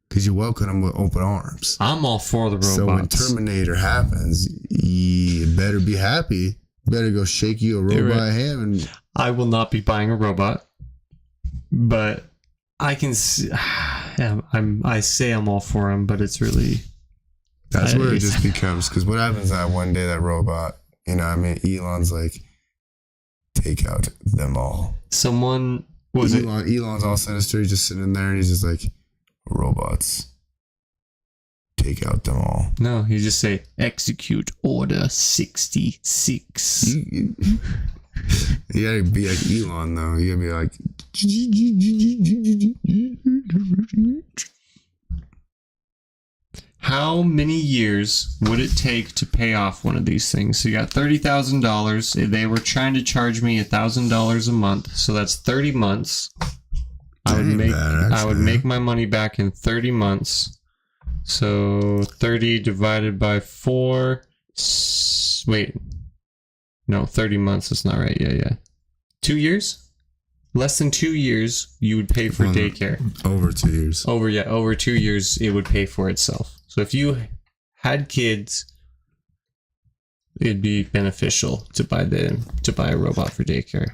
because you welcome them with open arms. I'm all for the robots. So when Terminator happens, you better be happy. You better go shake you a robot hand. And I will not be buying a robot, but I can see, I say I'm all for him, but it's really... That's where it just becomes, because what happens that one day that robot, you know, I mean, Elon's like, take out them all. Elon's all sinister, he's just sitting there and he's just like, robots. Take out them all. No, you just say execute order 66. You gotta be like Elon though. You gotta be like. How many years would it take to pay off one of these things? So you got $30,000. They were trying to charge me $1,000 a month, so that's 30 months. I would make my money back in 30 months. So 30 divided by 4. Wait. No, 30 months. That's not right. Yeah. 2 years? Less than 2 years, you would pay for daycare. Over 2 years. Over 2 years, it would pay for itself. So if you had kids, it'd be beneficial to buy a robot for daycare.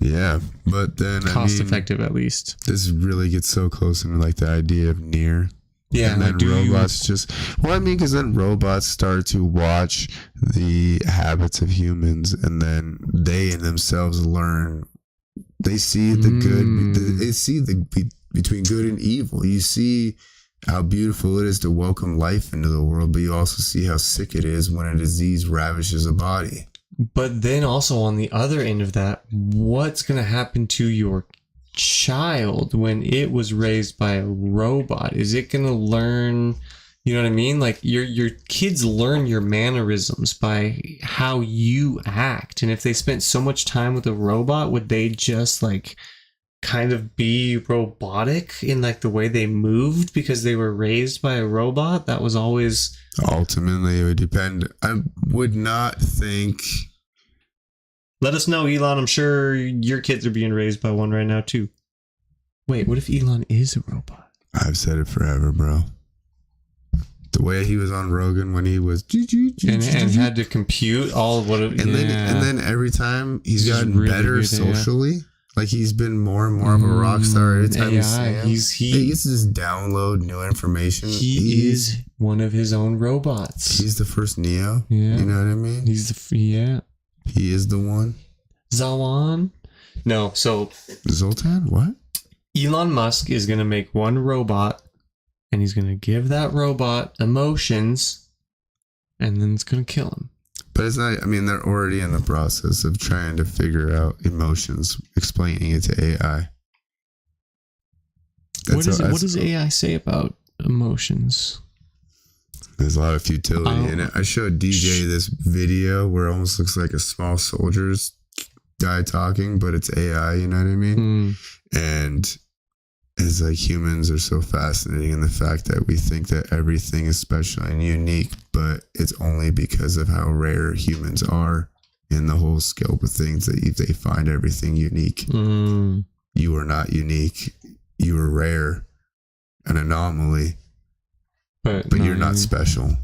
Yeah, but then cost effective at least. This really gets so close into like the idea of near. Yeah, and then robots because then robots start to watch the habits of humans, and then they in themselves learn. They see the good. They see between good and evil. You see how beautiful it is to welcome life into the world, but you also see how sick it is when a disease ravishes a body. But then also on the other end of that, what's going to happen to your child when it was raised by a robot? Is it going to learn, you know what I mean? Like your kids learn your mannerisms by how you act. And if they spent so much time with a robot, would they just like kind of be robotic in like the way they moved because they were raised by a robot? That was always... Ultimately, it would depend. I would not think... Let us know, Elon. I'm sure your kids are being raised by one right now, too. Wait, what if Elon is a robot? I've said it forever, bro. The way he was on Rogan when he was... And had to compute all of what... And then every time he's gotten really better socially... Like he's been more and more of a rock star every time you see him. He gets to just download new information. He is one of his own robots. He's the first Neo. Yeah. You know what I mean? He is the one. Zawan? No, so Zoltan? What? Elon Musk is gonna make one robot, and he's gonna give that robot emotions, and then it's gonna kill him. But it's not, I mean, they're already in the process of trying to figure out emotions, explaining it to AI. What does AI say about emotions? There's a lot of futility in it. I showed DJ this video where it almost looks like a small soldier's guy talking, but it's AI, you know what I mean? And it's like humans are so fascinating in the fact that we think that everything is special and unique, but it's only because of how rare humans are in the whole scope of things that they find everything unique. You are not unique. You are rare, an anomaly, but you're not special.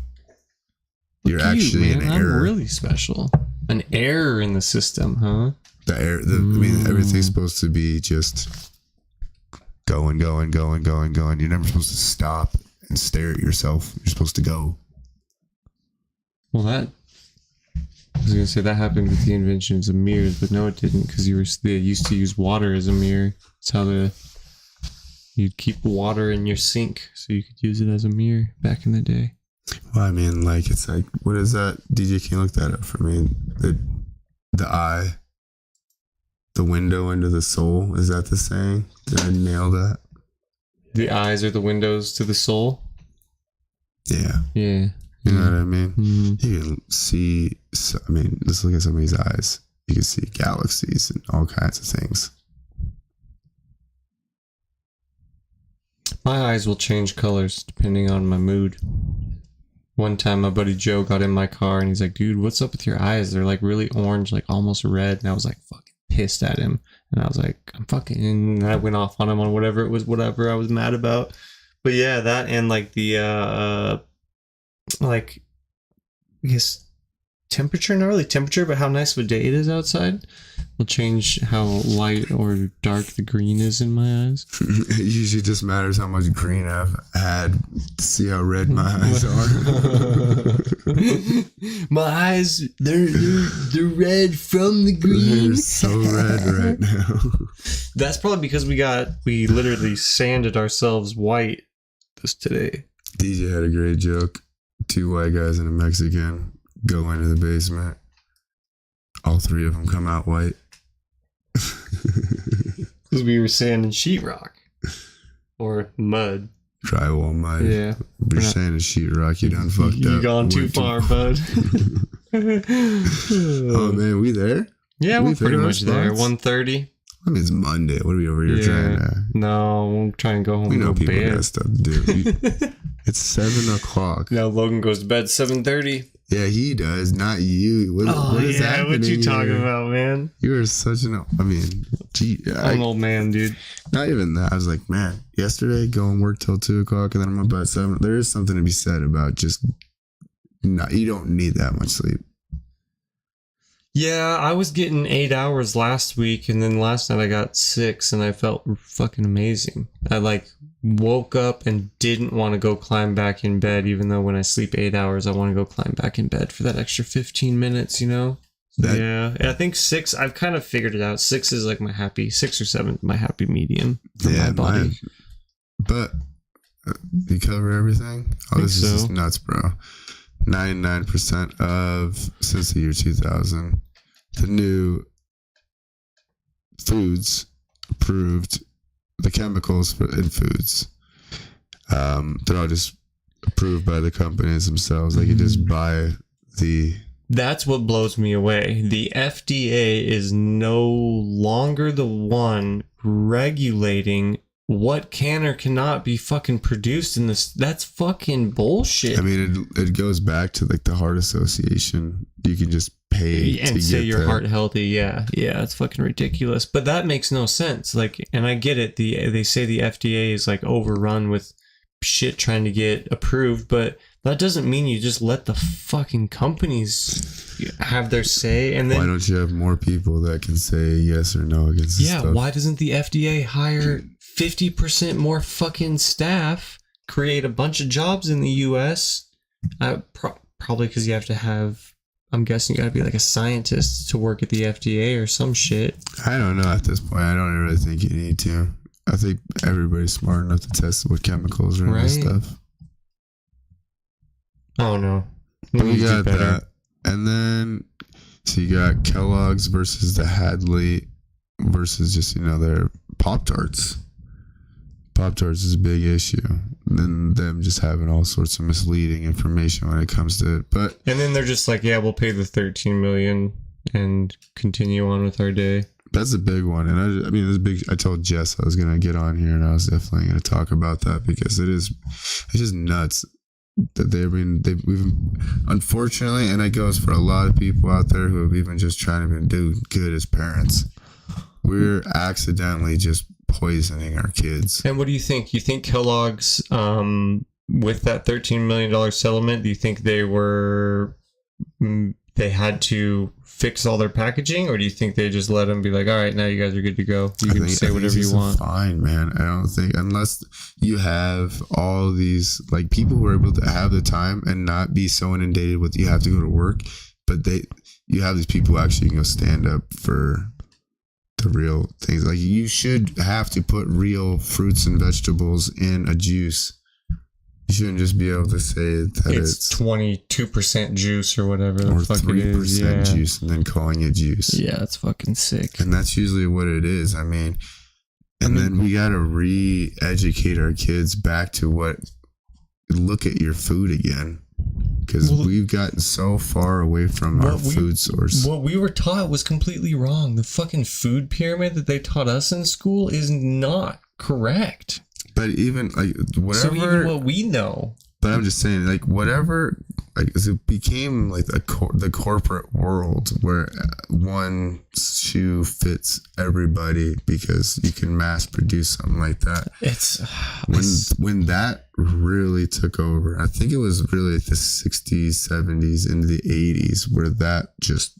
You're actually an error. I'm really special. An error in the system, huh? I mean, everything's supposed to be just going. You're never supposed to stop and stare at yourself. You're supposed to go. Well, I was going to say that happened with the inventions of mirrors, but no, it didn't, because they used to use water as a mirror. It's how you'd keep water in your sink so you could use it as a mirror back in the day. Well, I mean, like, it's like, what is that? DJ, can you look that up for me? The eye, the window into the soul. Is that the saying? Did I nail that? The eyes are the windows to the soul? Yeah. Yeah. You know what I mean? You can see, I mean, let's look at somebody's eyes. You can see galaxies and all kinds of things. My eyes will change colors depending on my mood. One time my buddy Joe got in my car and he's like, dude, what's up with your eyes? They're like really orange, like almost red. And I was like fucking pissed at him. And I was like, and I went off on him on whatever I was mad about. But yeah, that and like the, like, I guess temperature, not really temperature, but how nice of a day it is outside will change how light or dark the green is in my eyes. It usually just matters how much green I've had to see how red my eyes are. My eyes, they're red from the green. They're so red right now. That's probably because we literally sanded ourselves white today. DJ had a great joke. 2 white guys and a Mexican go into the basement. All 3 of them come out white. Because we were sanding sheetrock. Or mud. Drywall mud. Yeah. You're sanding sheetrock, you done fucked up. You gone too far, bud. Oh man, we there? Yeah, we're pretty much there. 1:30. I mean, it's Monday. What are we over here trying to... No, we'll try and go home. We know people bed. got stuff to do. It's 7 o'clock. Now Logan goes to bed 7:30. Yeah, he does, not you. What is happening? What you talking here? about, man? You are such an... I mean, I'm an old man, dude. Not even that. I was like, man, yesterday going work till 2 o'clock and then I'm up at 7. There is something to be said about just... you don't need that much sleep. Yeah, I was getting 8 hours last week, and then last night I got 6, and I felt fucking amazing. I woke up and didn't want to go climb back in bed, even though when I sleep 8 hours, I want to go climb back in bed for that extra 15 minutes, you know? Yeah, I think 6, I've kind of figured it out. 6 is like 6 or 7, my happy medium for my body. But you cover everything? Oh, this is just nuts, bro. 99% of, since the year 2000, the new foods approved, the chemicals in foods, they're all just approved by the companies themselves. They can just buy the... That's what blows me away. The FDA is no longer the one regulating what can or cannot be fucking produced in this. That's fucking bullshit. I mean, it goes back to the Heart Association. You can just pay and say your heart healthy. Yeah, it's fucking ridiculous. But that makes no sense. And I get it. They say the FDA is overrun with shit trying to get approved, but that doesn't mean you just let the fucking companies have their say. And then why don't you have more people that can say yes or no against this stuff? Why doesn't the FDA hire 50% more fucking staff, create a bunch of jobs in the U.S.? Probably because you have to have, I'm guessing you got to be a scientist to work at the FDA or some shit. I don't know at this point. I don't really think you need to. I think everybody's smart enough to test what chemicals are in this stuff. I don't know. We got that. And then, so you got Kellogg's versus the Hadley versus just, their Pop-Tarts. Pop-Tarts is a big issue. And then them just having all sorts of misleading information when it comes to it. And then they're just we'll pay the $13 million and continue on with our day. That's a big one. And I mean, it's big. I told Jess I was going to get on here and I was definitely going to talk about that because it's just nuts that we've unfortunately, and it goes for a lot of people out there who have even just trying to do good as parents. We're accidentally just poisoning our kids. And what do you think? You think Kellogg's, with that $13 million settlement, do you think they had to fix all their packaging, or do you think they just let them be all right, now you guys are good to go? You can say whatever you want. Fine, man. I don't think, unless you have all these people who are able to have the time and not be so inundated with you have to go to work, but you have these people who actually can go stand up for the real things. You should have to put real fruits and vegetables in a juice. You shouldn't just be able to say that it's 22% juice or whatever the or fuck it is. 3% juice and then calling it juice. Yeah, it's fucking sick. And that's usually what it is. I mean, then we got to re-educate our kids back to look at your food again. Because we've gotten so far away from our food source. What we were taught was completely wrong. The fucking food pyramid that they taught us in school is not correct. But even whatever. So even what we know. But I'm just saying, whatever like, 'cause it became like the corporate world where one shoe fits everybody because you can mass produce something like that. When that really took over, I think it was really like the 60s, 70s, into the 80s where that just.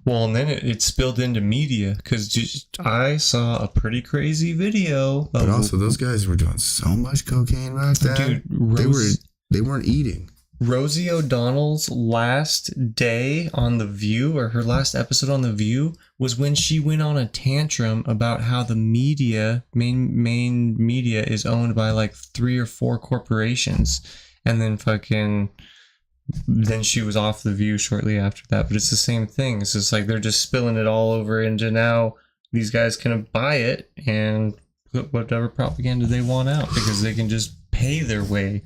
Well, and then it spilled into media because I saw a pretty crazy video. But also, those guys were doing so much cocaine back then. Dude, they weren't eating. Rosie O'Donnell's last day on The View, or her last episode on The View, was when she went on a tantrum about how the media, main media, is owned by like 3 or 4 corporations, and then she was off The View shortly after that. But it's the same thing. It's just like they're just spilling it all over into now these guys can buy it and put whatever propaganda they want out because they can just pay their way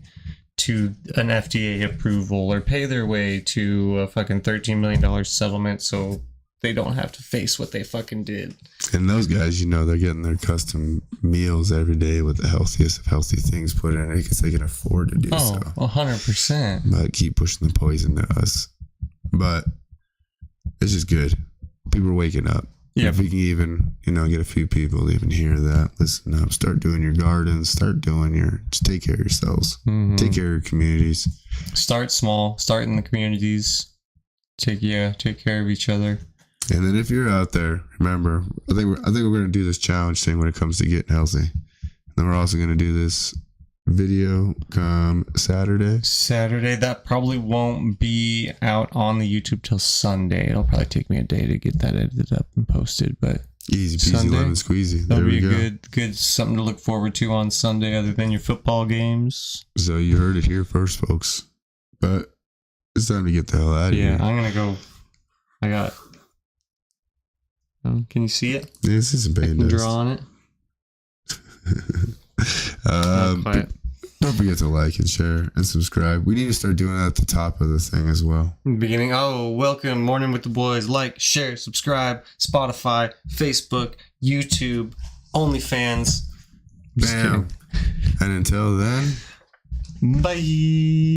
to an FDA approval or pay their way to a fucking $13 million settlement so they don't have to face what they fucking did. And those guys, they're getting their custom meals every day with the healthiest of healthy things put in it because they can afford to do so. 100%. But keep pushing the poison to us. But it's just good. People are waking up. Yeah. If we can even, get a few people to even hear that, listen up, start doing your gardens, just take care of yourselves. Mm-hmm. Take care of your communities. Start small, start in the communities. Take care of each other. And then if you're out there, remember, I think we're going to do this challenge thing when it comes to getting healthy. And then we're also going to do this video come Saturday. That probably won't be out on the YouTube till Sunday. It'll probably take me a day to get that edited up and posted, but easy peasy, Sunday, lemon squeezy. That'll be a good something to look forward to on Sunday other than your football games. So you heard it here first, folks. But it's time to get the hell out of here. Yeah, I'm going to go. I got... can you see it? Yeah, this isn't bad. I can draw on it. Don't forget to like and share and subscribe. We need to start doing that at the top of the thing as well. Beginning. Welcome, Morning with the Boys. Like, share, subscribe. Spotify, Facebook, YouTube, OnlyFans. Bam. And until then, bye.